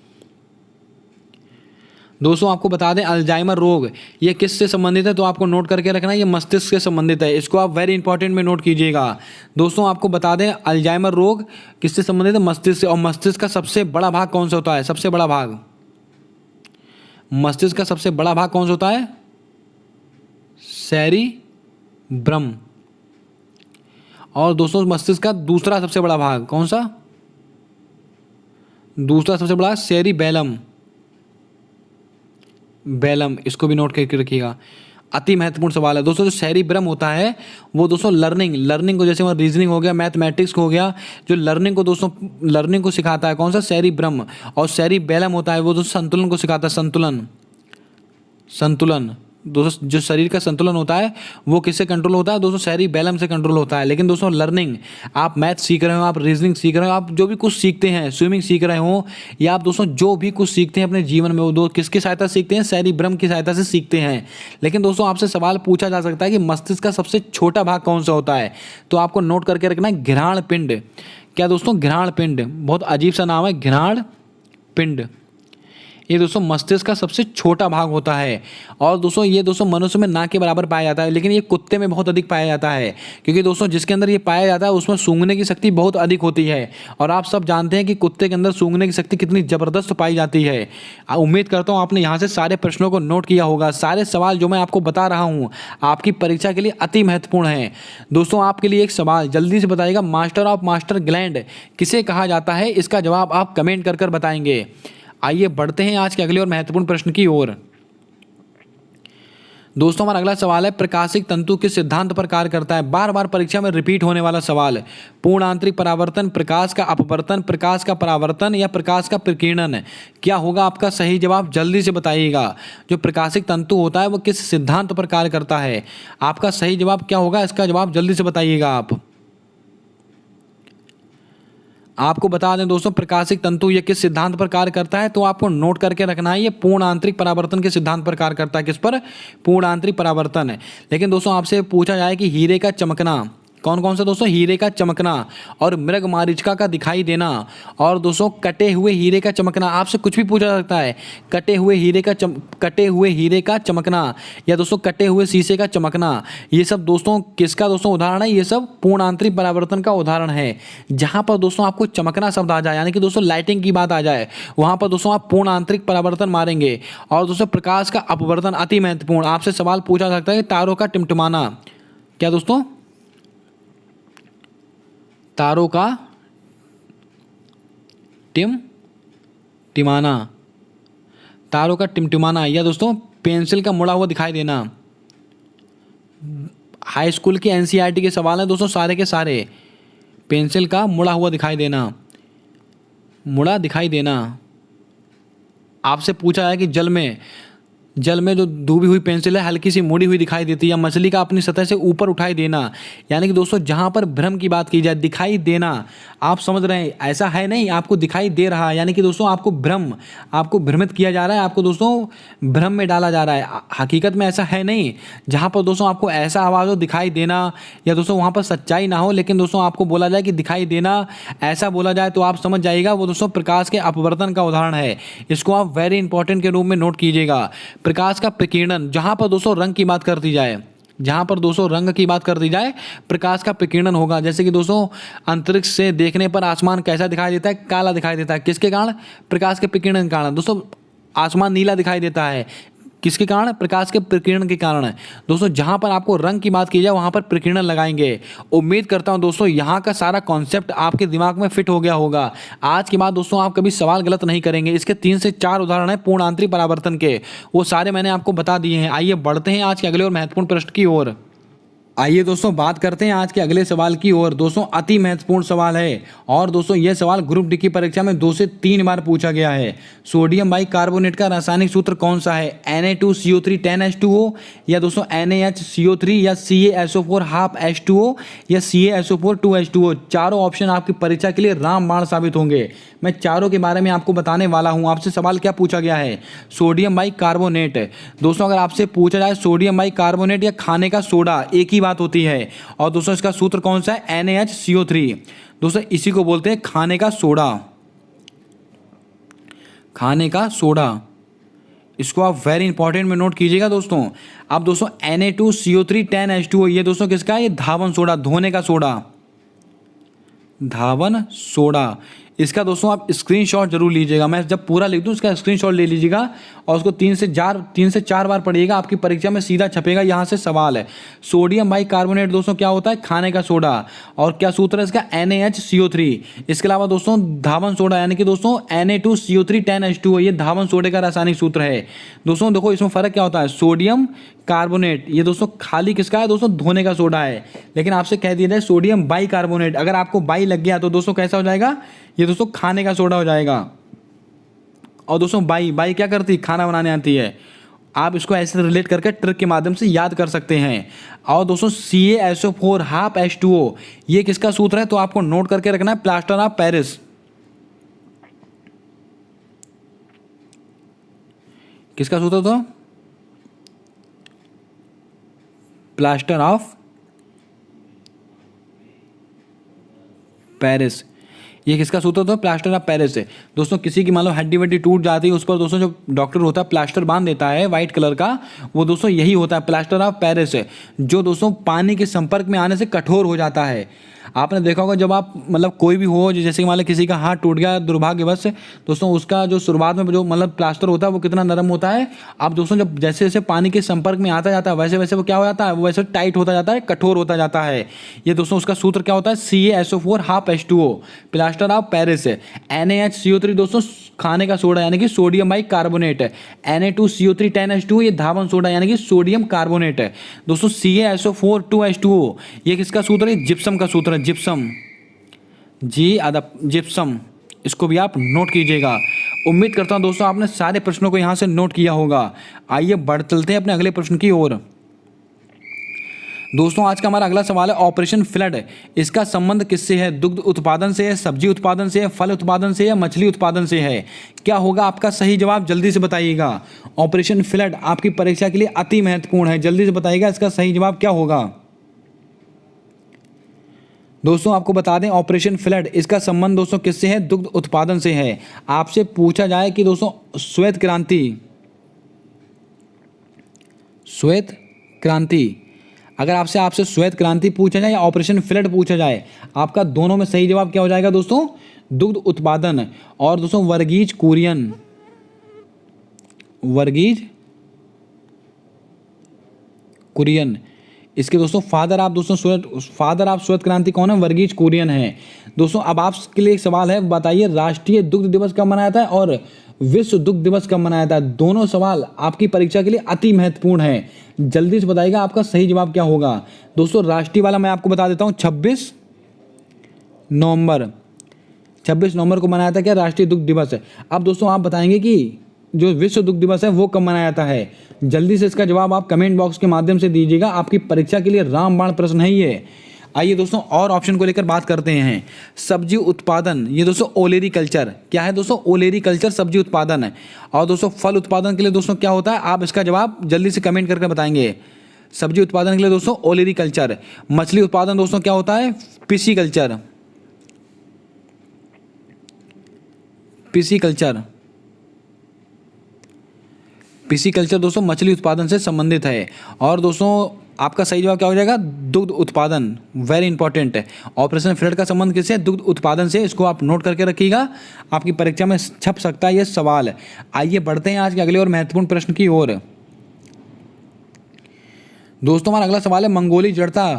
दोस्तों आपको बता दें अल्जाइमर रोग ये किससे संबंधित है, तो आपको नोट करके रखना है, ये मस्तिष्क से संबंधित है। इसको आप वेरी इंपॉर्टेंट में नोट कीजिएगा। दोस्तों आपको बता दें अल्जाइमर रोग किससे संबंधित है? मस्तिष्क से। और मस्तिष्क का सबसे बड़ा भाग कौन सा होता है? सबसे बड़ा भाग मस्तिष्क का सबसे बड़ा भाग कौन सा होता है? सेरिब्रम। और दोस्तों मस्तिष्क का दूसरा सबसे बड़ा भाग कौन सा? दूसरा सबसे बड़ा सेरिबेलम, इसको भी नोट करके रखिएगा। अति महत्वपूर्ण सवाल है दोस्तों। जो सेरिब्रम होता है वो दोस्तों लर्निंग को, जैसे वो रीजनिंग हो गया, मैथमेटिक्स को हो गया, जो लर्निंग को दोस्तों लर्निंग को सिखाता है कौन सा? सेरिब्रम। और सेरिबेलम होता है वो दोस्तों संतुलन को सिखाता है। संतुलन दोस्तों जो शरीर का संतुलन होता है वो किससे कंट्रोल होता है? दोस्तों सेरिबेलम से कंट्रोल होता है। लेकिन दोस्तों लर्निंग, आप मैथ सीख रहे हो, आप रीजनिंग सीख रहे हो, आप जो भी कुछ सीखते हैं, स्विमिंग सीख रहे हो, या आप दोस्तों जो भी कुछ सीखते हैं अपने जीवन में, वो दो किसकी सहायता से सीखते हैं? सेरिब्रम की सहायता से सीखते हैं। लेकिन दोस्तों आपसे सवाल पूछा जा सकता है कि मस्तिष्क का सबसे छोटा भाग कौन सा होता है? तो आपको नोट करके रखना है घ्राण पिंड। क्या दोस्तों? घ्राण पिंड। बहुत अजीब सा नाम है, घ्राण पिंड। ये दोस्तों मस्तिष्क का सबसे छोटा भाग होता है। और दोस्तों ये दोस्तों मनुष्य में ना के बराबर पाया जाता है, लेकिन ये कुत्ते में बहुत अधिक पाया जाता है, क्योंकि दोस्तों जिसके अंदर ये पाया जाता है उसमें सूंघने की शक्ति बहुत अधिक होती है। और आप सब जानते हैं कि कुत्ते के अंदर सूंघने की शक्ति कितनी ज़बरदस्त पाई जाती है। उम्मीद करता हूँ आपने यहाँ से सारे प्रश्नों को नोट किया होगा। सारे सवाल जो मैं आपको बता रहा हूँ आपकी परीक्षा के लिए अति महत्वपूर्ण है। दोस्तों आपके लिए एक सवाल, जल्दी से बताइएगा, मास्टर ऑफ मास्टर ग्लैंड किसे कहा जाता है? इसका जवाब आप कमेंट कर कर बताएंगे। आइए बढ़ते हैं आज के अगले और महत्वपूर्ण प्रश्न की ओर। दोस्तों हमारा अगला सवाल है, प्रकाशिक तंतु किस सिद्धांत पर कार्य करता है? बार बार परीक्षा में रिपीट होने वाला सवाल। पूर्ण आंतरिक परावर्तन, प्रकाश का अपवर्तन, प्रकाश का परावर्तन या प्रकाश का प्रकीर्णन? क्या होगा आपका सही जवाब? जल्दी से बताइएगा। जो प्रकाशिक तंतु होता है वो किस सिद्धांत पर कार्य करता है? आपका सही जवाब क्या होगा? इसका जवाब जल्दी से बताइएगा। आपको बता दें दोस्तों प्रकाशिक तंतु ये किस सिद्धांत पर कार्य करता है, तो आपको नोट करके रखना है, ये पूर्ण आंतरिक परावर्तन के सिद्धांत पर कार्य करता है। किस पर? पूर्ण आंतरिक परावर्तन है। लेकिन दोस्तों आपसे पूछा जाए कि हीरे का चमकना कौन कौन सा दोस्तों? हीरे का चमकना और मृग मारीचिका का दिखाई देना। और दोस्तों कटे हुए हीरे का चमकना, आपसे कुछ भी पूछा सकता है। कटे हुए हीरे का चमकना या दोस्तों कटे हुए शीशे का चमकना, ये सब दोस्तों किसका दोस्तों उदाहरण है? ये सब पूर्ण आंतरिक परावर्तन का उदाहरण है। जहां पर दोस्तों आपको चमकना शब्द आ जाए, यानी कि दोस्तों लाइटिंग की बात आ जाए, वहां पर दोस्तों आप पूर्ण आंतरिक परावर्तन मारेंगे। और दोस्तों प्रकाश का अपवर्तन अति महत्वपूर्ण, आपसे सवाल पूछा सकता है तारों का टिमटिमाना। क्या दोस्तों? तारों का टिमटिमाना, तारों का टिमटिमाना या दोस्तों पेंसिल का मुड़ा हुआ दिखाई देना। हाई स्कूल की एनसीईआरटी के सवाल हैं दोस्तों सारे के सारे। पेंसिल का मुड़ा हुआ दिखाई देना, मुड़ा दिखाई देना। आपसे पूछा है कि जल में जो डूबी हुई पेंसिल है हल्की सी मुड़ी हुई दिखाई देती है, या मछली का अपनी सतह से ऊपर उठाई देना। यानी कि दोस्तों जहां पर भ्रम की बात की जाए, दिखाई देना, आप समझ रहे हैं, ऐसा है नहीं आपको दिखाई दे रहा है, यानी कि दोस्तों आपको भ्रमित किया जा रहा है, आपको दोस्तों भ्रम में डाला जा रहा है। हकीकत में ऐसा है नहीं। जहां पर दोस्तों आपको ऐसा आवाज़ हो दिखाई देना, या दोस्तों वहां पर सच्चाई ना हो, लेकिन दोस्तों आपको बोला जाए कि दिखाई देना, ऐसा बोला जाए तो आप समझ जाइएगा वो दोस्तों प्रकाश के अपवर्तन का उदाहरण है। इसको आप वेरी इंपॉर्टेंट के रूप में नोट कीजिएगा। प्रकाश का प्रकीर्णन, जहां पर दोस्तों रंग की बात करती जाए, प्रकाश का प्रकीर्णन होगा। जैसे कि दोस्तों अंतरिक्ष से देखने पर आसमान कैसा दिखाई देता है? काला दिखाई देता है। किसके कारण? प्रकाश के प्रकीर्णन के कारण। दोस्तों आसमान नीला दिखाई देता है, किसके कारण? प्रकाश के प्रकीर्णन के कारण। दोस्तों जहां पर आपको रंग की बात की जाए वहां पर प्रकीर्णन लगाएंगे। उम्मीद करता हूं दोस्तों यहां का सारा कॉन्सेप्ट आपके दिमाग में फिट हो गया होगा। आज के बाद दोस्तों आप कभी सवाल गलत नहीं करेंगे। इसके 3 से 4 उदाहरण हैं पूर्ण आंतरिक परावर्तन के, वो सारे मैंने आपको बता दिए हैं। आइए बढ़ते हैं आज के अगले और महत्वपूर्ण प्रश्न की ओर। आइए दोस्तों बात करते हैं आज के अगले सवाल की ओर। दोस्तों अति महत्वपूर्ण सवाल है, और दोस्तों यह सवाल ग्रुप डी की परीक्षा में 2 से 3 बार पूछा गया है। सोडियम बाइकार्बोनेट का रासायनिक सूत्र कौन सा है? Na2CO3 10H2O, या दोस्तों NaHCO3, या CaSO4 हाफ H2O, या CaSO4 2H2O। चारों ऑप्शन आपकी परीक्षा के लिए रामबाण साबित होंगे। मैं चारों के बारे में आपको बताने वाला हूं। आपसे सवाल क्या पूछा गया है? Sodium bicarbonate. दोस्तों अगर आपसे पूछा जाए सोडियम बाइकार्बोनेट या खाने का सोडा, एक ही बात होती है। और दोस्तों इसका सूत्र कौन सा है? NaHCO3। दोस्तों इसी को बोलते हैं खाने का सोडा, खाने का सोडा। इसको आप वेरी इंपॉर्टेंट में नोट कीजिएगा दोस्तों। अब दोस्तों Na2CO3 10H2O, ये दोस्तों किसका है? ये धावन सोडा, धोने का सोडा, धावन सोडा। इसका दोस्तों आप स्क्रीनशॉट जरूर लीजिएगा। मैं जब पूरा लिख दूं इसका स्क्रीनशॉट ले लीजिएगा और उसको 3 से 4 बार पढ़िएगा। आपकी परीक्षा में सीधा छपेगा, यहाँ से सवाल है। सोडियम बाइकार्बोनेट दोस्तों क्या होता है? खाने का सोडा। और क्या सूत्र है इसका? NaHCO3। इसके अलावा दोस्तों धावन सोडा, यानी कि दोस्तों Na2CO3 10H2O, ये धावन सोडे का रासायनिक सूत्र है। दोस्तों देखो इसमें फर्क क्या होता है? सोडियम कार्बोनेट, ये दोस्तों खाली किसका है? दोस्तों धोने का सोडा है। लेकिन आपसे कह दिया जाए सोडियम बाइकार्बोनेट, अगर आपको बाई लग गया तो दोस्तों कैसा हो जाएगा? ये दोस्तों खाने का सोडा हो जाएगा। और दोस्तों बाई क्या करती है? खाना बनाने आती है। आप इसको ऐसे रिलेट करके ट्रिक के माध्यम से याद कर सकते हैं। और दोस्तों CaSO4 हाफ H2O, ये किसका सूत्र है? तो आपको नोट करके रखना है, प्लास्टर ऑफ पेरिस। किसका सूत्र? तो प्लास्टर ऑफ पेरिस, ये किसका सूत्र था? प्लास्टर ऑफ पेरिस से। दोस्तों किसी की मान लो हड्डी वड्डी टूट जाती है, उस पर दोस्तों जो डॉक्टर होता है प्लास्टर बांध देता है व्हाइट कलर का, वो दोस्तों यही होता है, प्लास्टर ऑफ पेरिस, जो दोस्तों पानी के संपर्क में आने से कठोर हो जाता है। आपने देखा होगा जब आप मतलब कोई भी हो, जैसे कि मान लो किसी का हाथ टूट गया दुर्भाग्यवश दोस्तों, उसका जो शुरुआत में जो मतलब प्लास्टर होता है वो कितना नरम होता है। अब दोस्तों जब जैसे जैसे पानी के संपर्क में आता जाता है वैसे वैसे वो क्या हो जाता है? वो वैसे टाइट होता जाता है, कठोर होता जाता है। ये दोस्तों उसका सूत्र क्या होता है? CaSO4 half H2O, plaster of Paris. NaHCO3 दोस्तों खाने का सोडा यानी कि सोडियम बाइकार्बोनेट। Na2CO3 10H2O, ये धावन सोडा यानी कि सोडियम कार्बोनेट। दोस्तों CaSO4 2H2O, ये किसका सूत्र है? जिप्सम का सूत्र है, जिप्सम, जिप्सम। इसको भी आप नोट कीजिएगा। उम्मीद करता हूं दोस्तों आपने सारे प्रश्नों को यहां से नोट किया होगा। आइए बढ़ चलते हैं अपने अगले प्रश्न की ओर। दोस्तों आज का हमारा अगला सवाल है ऑपरेशन फ्लड। इसका संबंध किससे है? दुग्ध उत्पादन से है, सब्जी उत्पादन से है, फल उत्पादन से है, मछली उत्पादन से है? क्या होगा आपका सही जवाब? जल्दी से बताइएगा। ऑपरेशन फ्लड आपकी परीक्षा के लिए अति महत्वपूर्ण है, जल्दी से बताइएगा इसका सही जवाब क्या होगा। दोस्तों आपको बता दें ऑपरेशन फ्लड, इसका संबंध दोस्तों किससे है? दुग्ध उत्पादन से है। आपसे पूछा जाए कि दोस्तों श्वेत क्रांति, अगर आपसे श्वेत क्रांति पूछा जाए या ऑपरेशन फ्लड पूछा जाए, आपका दोनों में सही जवाब क्या हो जाएगा दोस्तों? दुग्ध उत्पादन। और दोस्तों वर्गीज कुरियन, इसके दोस्तों फादर ऑफ श्वेत क्रांति कौन है? वर्गीज कुरियन है। दोस्तों अब आपके लिए एक सवाल है, बताइए राष्ट्रीय दुग्ध दिवस कब मनाया था और विश्व दुग्ध दिवस कब मनाया था? दोनों सवाल आपकी परीक्षा के लिए अति महत्वपूर्ण है, जल्दी से बताइएगा आपका सही जवाब क्या होगा। दोस्तों राष्ट्रीय वाला मैं आपको बता देता हूँ, 26 नवंबर को मनाया था क्या राष्ट्रीय दुग्ध दिवस। अब दोस्तों आप बताएंगे कि जो विश्व दुग्ध दिवस है वो कब मनाया जाता है? जल्दी से इसका जवाब आप कमेंट बॉक्स के माध्यम से दीजिएगा, आपकी परीक्षा के लिए रामबाण प्रश्न है ये। आइए दोस्तों और ऑप्शन को लेकर बात करते हैं। सब्जी उत्पादन, ये दोस्तों ओलेरी कल्चर, क्या है दोस्तों? ओलेरी कल्चर सब्जी उत्पादन है। और दोस्तों फल उत्पादन के लिए दोस्तों क्या होता है? आप इसका जवाब जल्दी से कमेंट करके बताएंगे। सब्जी उत्पादन के लिए दोस्तों ओलेरी कल्चर। मछली उत्पादन दोस्तों क्या होता है? पिसीकल्चर। पिसीकल्चर दोस्तों मछली उत्पादन से संबंधित है। और दोस्तों आपका सही जवाब क्या हो जाएगा? दुग्ध उत्पादन, वेरी इंपॉर्टेंट है। ऑपरेशन फ्लड का संबंध किससे? दुग्ध उत्पादन से। इसको आप नोट करके रखिएगा, आपकी परीक्षा में छप सकता है ये सवाल। आइए बढ़ते हैं आज के अगले और महत्वपूर्ण प्रश्न की ओर। दोस्तों हमारा अगला सवाल है, मंगोली जड़ता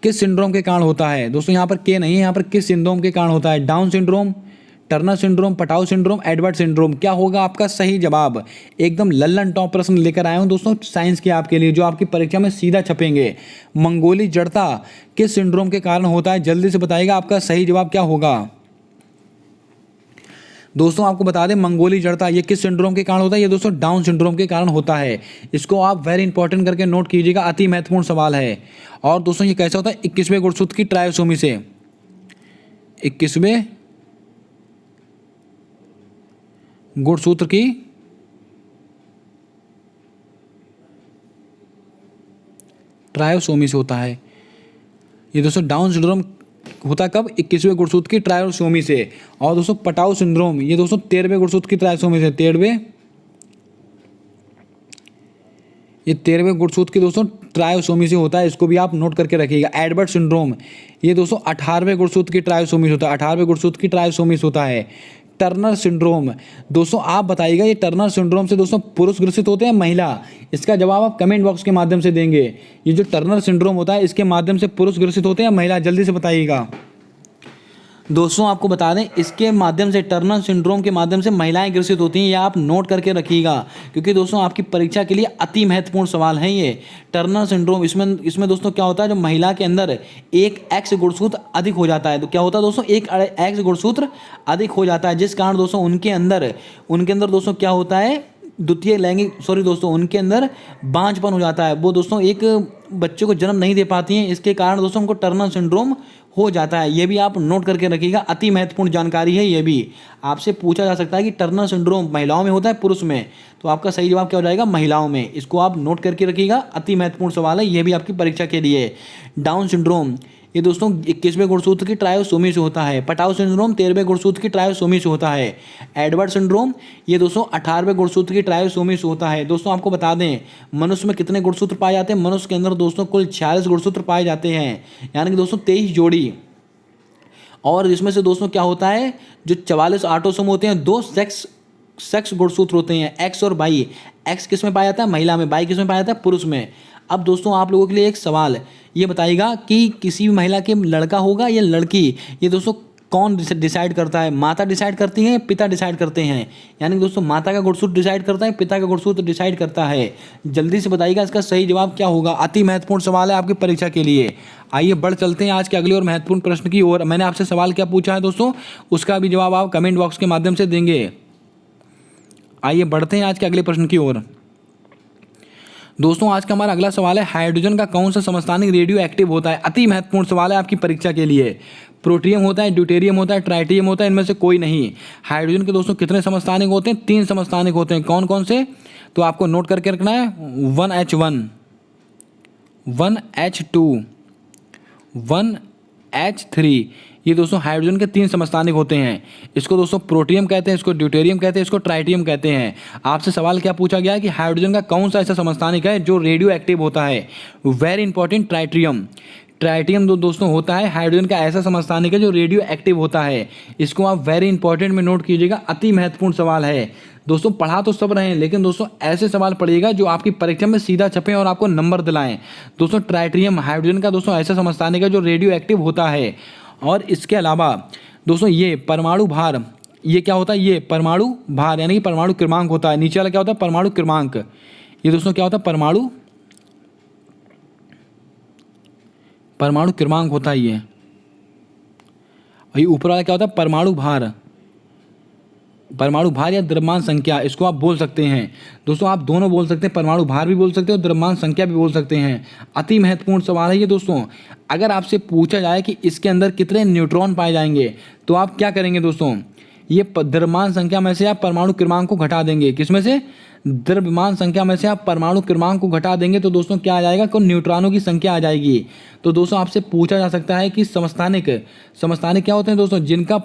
किस सिंड्रोम के कारण होता है? दोस्तों यहाँ पर के नहीं है, यहाँ पर किस सिंड्रोम के कारण होता है? Down syndrome, Turner syndrome, Patau syndrome, Edward syndrome. क्या होगा आपका सही जवाब? एकदम लल्लन टॉप प्रश्न लेकर आया हूं दोस्तों साइंस के आपके लिए, जो आपकी परीक्षा में सीधा छपेंगे। मंगोली जड़ता किस सिंड्रोम के कारण होता है? जल्दी से बताइएगा आपका सही जवाब क्या होगा। दोस्तों आपको बता दें मंगोली जड़ता ये किस सिंड्रोम के कारण होता है? ये दोस्तों डाउन सिंड्रोम के कारण होता है। इसको आप वेरी इंपॉर्टेंट करके नोट कीजिएगा, अति महत्वपूर्ण सवाल है। और दोस्तों ये कैसा होता है? 21वें गुणसूत्र की ट्रायोसोमी से, 21वें गुणसूत्र की ट्रायोसोमी से होता है। ये दोस्तों डाउन सिंड्रोम होता है कब? 21वें गुणसूत्र की ट्रायोसोमी से। और दोस्तों पटाउ सिंड्रोम ये दोस्तों 13वें गुणसूत्र की ट्रायोसोमी से, 13वें गुणसूत्र की दोस्तों ट्रायोसोमी से होता है। इसको भी आप नोट करके रखिएगा। एडवर्ड सिंड्रोम ये दोस्तों 18वें गुणसूत्र की ट्रायोसोमी से होता है, 18वें गुणसूत्र की ट्रायोसोमी से होता है। टर्नर सिंड्रोम दोस्तों आप बताइएगा ये टर्नर सिंड्रोम से दोस्तों पुरुष ग्रसित होते हैं महिला? इसका जवाब आप कमेंट बॉक्स के माध्यम से देंगे। ये जो टर्नर सिंड्रोम होता है इसके माध्यम से पुरुष ग्रसित होते हैं महिला? जल्दी से बताइएगा। दोस्तों आपको बता दें इसके माध्यम से, टर्नर सिंड्रोम के माध्यम से महिलाएं ग्रसित होती हैं। ये आप नोट करके रखिएगा, क्योंकि दोस्तों आपकी परीक्षा के लिए अति महत्वपूर्ण सवाल है ये। टर्नर सिंड्रोम इसमें दोस्तों क्या होता है? जो महिला के अंदर एक एक्स गुणसूत्र अधिक हो जाता है। तो क्या होता है दोस्तों? एक एक्स गुणसूत्र अधिक हो जाता है, जिस कारण दोस्तों उनके अंदर दोस्तों क्या होता है? उनके अंदर बांझपन हो जाता है। वो दोस्तों एक बच्चे को जन्म नहीं दे पाती हैं, इसके कारण दोस्तों उनको टर्नर सिंड्रोम हो जाता है। ये भी आप नोट करके रखिएगा, अति महत्वपूर्ण जानकारी है। ये भी आपसे पूछा जा सकता है कि टर्नर सिंड्रोम महिलाओं में होता है पुरुष में? तो आपका सही जवाब क्या हो जाएगा? महिलाओं में। इसको आप नोट करके रखिएगा, अति महत्वपूर्ण सवाल है ये भी आपकी परीक्षा के लिए। डाउन सिंड्रोम ये दोस्तों 21वें गुणसूत्र की ट्रायोसोमी से होता है। पटाउ सिंड्रोम 13वें गुणसूत्र की ट्रायोसोमी से होता है। एडवर्ड सिंड्रोम ये दोस्तों 18वें गुणसूत्र की ट्रायोसोमी से होता है। दोस्तों आपको बता दें मनुष्य में कितने गुणसूत्र पाए जाते हैं? मनुष्य के अंदर दोस्तों कुल 46 गुणसूत्र पाए जाते हैं, यानी कि दोस्तों 23 जोड़ी। और इसमें से दोस्तों क्या होता है? जो 44 ऑटोसोम होते हैं, 2 सेक्स गुणसूत्र होते हैं, एक्स और वाई। एक्स किस में पाया जाता है? महिला में। वाई किस में पाया जाता है? पुरुष में। अब दोस्तों आप लोगों के लिए एक सवाल, ये बताइएगा कि किसी भी महिला के लड़का होगा या लड़की, ये दोस्तों कौन डिसाइड करता है? माता डिसाइड करती है, पिता डिसाइड करते हैं? यानी दोस्तों माता का गुणसूत्र डिसाइड करता है, पिता का गुणसूत्र डिसाइड करता है? जल्दी से बताइएगा इसका सही जवाब क्या होगा। अति महत्वपूर्ण सवाल है आपकी परीक्षा के लिए। आइए बढ़ चलते हैं आज के अगले और महत्वपूर्ण प्रश्न की ओर। मैंने आपसे सवाल क्या पूछा है दोस्तों, उसका भी जवाब आप कमेंट बॉक्स के माध्यम से देंगे। आइए बढ़ते हैं आज के अगले प्रश्न की ओर। दोस्तों आज का हमारा अगला सवाल है, हाइड्रोजन का कौन सा समस्थानिक रेडियो एक्टिव होता है? अति महत्वपूर्ण सवाल है आपकी परीक्षा के लिए। प्रोटियम होता है, ड्यूटेरियम होता है, ट्राइटियम होता है, इनमें से कोई नहीं। हाइड्रोजन के दोस्तों कितने समस्थानिक होते हैं? 3 समस्थानिक होते हैं। कौन कौन से? तो आपको नोट करके रखना है, 1H1, 1H2, 1 H3। ये दोस्तों हाइड्रोजन के 3 समस्थानिक होते हैं। इसको दोस्तों प्रोटियम कहते हैं, इसको ड्यूटेरियम कहते हैं, इसको ट्राइटियम कहते हैं। आपसे सवाल क्या पूछा गया है कि हाइड्रोजन का कौन सा ऐसा समस्थानिक है जो रेडियो एक्टिव होता है? Very important, tritium. ट्राइटियम दोस्तों होता है हाइड्रोजन का ऐसा समस्थानिक है जो रेडियो एक्टिव होता है। इसको आप वेरी इंपॉर्टेंट में नोट कीजिएगा, अति महत्वपूर्ण सवाल है। दोस्तों पढ़ा तो सब रहे हैं, लेकिन दोस्तों ऐसे सवाल पढ़िएगा जो आपकी परीक्षा में सीधा छपे और आपको नंबर दिलाएं। दोस्तों ट्राइटियम हाइड्रोजन का दोस्तों ऐसा समस्थानिक है जो रेडियो एक्टिव होता है। और इसके अलावा दोस्तों ये परमाणु भार, ये क्या होता है? ये परमाणु भार यानी कि परमाणु क्रमांक होता है। नीचे वाला क्या होता है? परमाणु क्रमांक। ये दोस्तों क्या होता है? परमाणु क्रमांक होता है ये। और ये ऊपर वाला क्या होता है? परमाणु भार। परमाणु भार या द्रव्यमान संख्या, इसको आप बोल सकते हैं। दोस्तों आप दोनों बोल सकते हैं, परमाणु भार भी बोल सकते हैं और द्रव्यमान संख्या भी बोल सकते हैं। अति महत्वपूर्ण सवाल है ये दोस्तों। अगर आपसे पूछा जाए कि इसके अंदर कितने न्यूट्रॉन पाए जाएंगे तो आप क्या करेंगे दोस्तों? ये द्रव्यमान संख्या में से आप परमाणु क्रमांक को घटा देंगे। किसमें से? द्रव्यमान संख्या में से आप परमाणु क्रमांक को घटा देंगे तो दोस्तों क्या आ जाएगा? कुल न्यूट्रॉनों की संख्या आ जाएगी। तो दोस्तों आपसे पूछा जा सकता है कि समस्थानिक क्या होते हैं दोस्तों? जिनका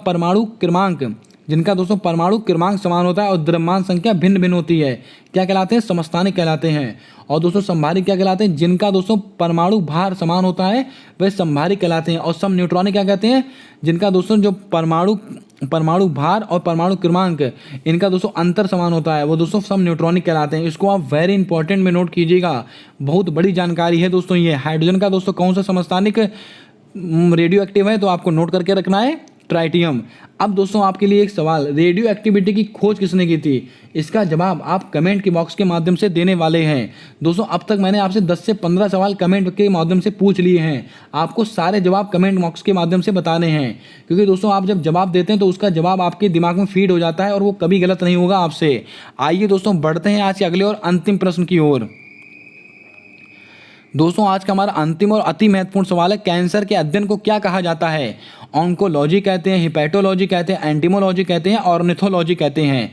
दोस्तों परमाणु क्रमांक समान होता है और द्रव्यमान संख्या भिन्न भिन्न होती है, क्या कहलाते हैं? समस्थानिक कहलाते हैं। और दोस्तों संभारिक क्या कहलाते हैं? जिनका दोस्तों परमाणु भार समान होता है वे संभारिक कहलाते हैं। और सम न्यूट्रॉनिक क्या कहते हैं? जिनका दोस्तों जो परमाणु भार और परमाणु क्रमांक इनका दोस्तों अंतर समान होता है वो दोस्तों सम न्यूट्रॉनिक कहलाते हैं। इसको आप वेरी इंपॉर्टेंट में नोट कीजिएगा, बहुत बड़ी जानकारी है दोस्तों ये। हाइड्रोजन का दोस्तों कौन सा समस्थानिक रेडियो एक्टिव है तो आपको नोट करके रखना है, ट्राइटियम। अब दोस्तों आपके लिए एक सवाल, रेडियो एक्टिविटी की खोज किसने की थी? इसका जवाब आप कमेंट के बॉक्स के माध्यम से देने वाले हैं। दोस्तों अब तक मैंने आपसे 10 से 15 सवाल कमेंट के माध्यम से पूछ लिए हैं। आपको सारे जवाब कमेंट बॉक्स के माध्यम से बताने हैं, क्योंकि दोस्तों आप जब जवाब देते हैं तो उसका जवाब आपके दिमाग में फीड हो जाता है और वो कभी गलत नहीं होगा आपसे। आइए दोस्तों बढ़ते हैं आज के अगले और अंतिम प्रश्न की ओर। दोस्तों आज का हमारा अंतिम और अति महत्वपूर्ण सवाल है, कैंसर के अध्ययन को क्या कहा जाता है? ऑन्कोलॉजी कहते हैं, हिपैटोलॉजी कहते हैं, एंटीमोलॉजी कहते हैं, ऑर्निथोलॉजी कहते हैं।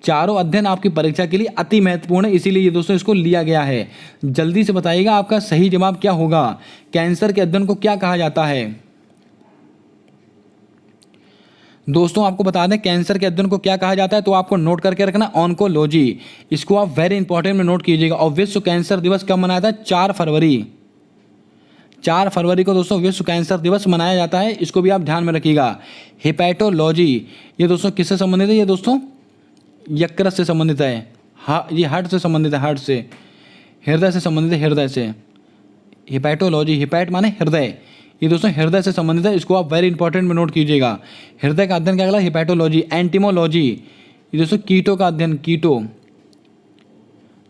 चारों अध्ययन आपकी परीक्षा के लिए अति महत्वपूर्ण है, इसीलिए ये दोस्तों इसको लिया गया है। जल्दी से बताइएगा आपका सही जवाब क्या होगा। कैंसर के अध्ययन को क्या कहा जाता है? दोस्तों आपको बता दें कैंसर के अध्ययन को क्या कहा जाता है, तो आपको नोट करके रखना ऑन्कोलॉजी। इसको आप वेरी इंपॉर्टेंट में नोट कीजिएगा। और विश्व कैंसर दिवस कब मनाया था? 4 फरवरी। 4 फरवरी को दोस्तों विश्व कैंसर दिवस मनाया जाता है, इसको भी आप ध्यान में रखिएगा। हिपैटोलॉजी ये दोस्तों किससे संबंधित है? ये दोस्तों यकृत से संबंधित है। हाँ ये हार्ट से संबंधित है, हार्ट से, हृदय से संबंधित है, हृदय से। हिपैटोलॉजी, हिपैट माने हृदय, ये दोस्तों हृदय से संबंधित है, इसको आप वेरी इंपॉर्टेंट में नोट कीजिएगा। हृदय का अध्ययन क्या कहलाता है? हिपैटोलॉजी। एंटीमोलॉजी ये दोस्तों कीटों का अध्ययन,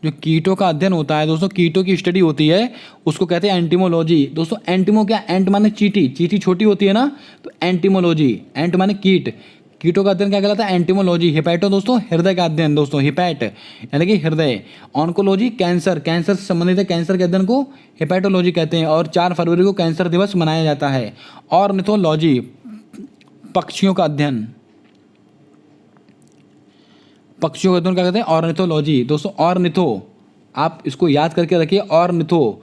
जो कीटों का अध्ययन होता है दोस्तों, कीटों की स्टडी होती है उसको कहते हैं एंटीमोलॉजी। दोस्तों एंटीमो क्या? एंट माने चींटी, चींटी छोटी होती है ना, तो एंटीमोलॉजी। एंट माने कीट, कीटों का अध्ययन क्या कहलाता है? एंटीमोलॉजी। हिपैटो दोस्तों हृदय का अध्ययन, दोस्तों हिपैट यानी कि हृदय। ऑन्कोलॉजी कैंसर, कैंसर से संबंधित है, कैंसर के अध्ययन को हिपैटोलॉजी कहते हैं। और 4 फरवरी को कैंसर दिवस मनाया जाता है। ऑर्निथोलॉजी पक्षियों का अध्ययन, पक्षियों का अध्ययन क्या कहते हैं? ऑर्निथोलॉजी। दोस्तों ऑर्निथो आप इसको याद करके रखिए, ऑर्निथो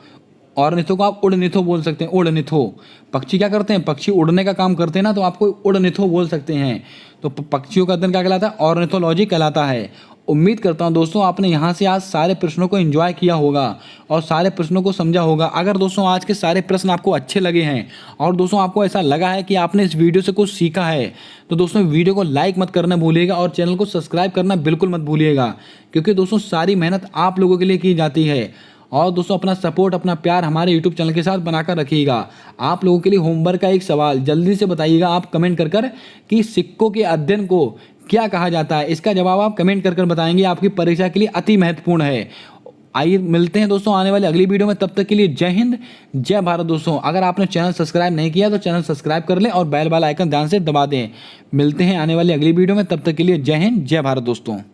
को आप उड़निथो बोल सकते हैं, उड़निथो। पक्षी क्या करते हैं? पक्षी उड़ने का काम करते हैं ना, तो आपको उड़निथो बोल सकते हैं। तो पक्षियों का अध्ययन क्या कहलाता है? ऑर्निथोलॉजी कहलाता है। उम्मीद करता हूं दोस्तों आपने यहाँ से आज सारे प्रश्नों को एंजॉय किया होगा और सारे प्रश्नों को समझा होगा। अगर दोस्तों आज के सारे प्रश्न आपको अच्छे लगे हैं और दोस्तों आपको ऐसा लगा है कि आपने इस वीडियो से कुछ सीखा है, तो दोस्तों वीडियो को लाइक मत करना भूलिएगा और चैनल को सब्सक्राइब करना बिल्कुल मत भूलिएगा, क्योंकि दोस्तों सारी मेहनत आप लोगों के लिए की जाती है। और दोस्तों अपना सपोर्ट, अपना प्यार हमारे यूट्यूब चैनल के साथ बनाकर रखिएगा। आप लोगों के लिए होमवर्क का एक सवाल जल्दी से बताइएगा आप कमेंट कर कि सिक्कों के अध्ययन को क्या कहा जाता है। इसका जवाब आप कमेंट कर बताएंगे, आपकी परीक्षा के लिए अति महत्वपूर्ण है। आइए मिलते हैं दोस्तों आने वाली अगली वीडियो में, तब तक के लिए जय हिंद जय भारत। दोस्तों अगर आपने चैनल सब्सक्राइब नहीं किया तो चैनल सब्सक्राइब कर लें और बेल वाला आइकन ध्यान से दबा दें। मिलते हैं आने वाली अगली वीडियो में, तब तक के लिए जय हिंद जय भारत दोस्तों।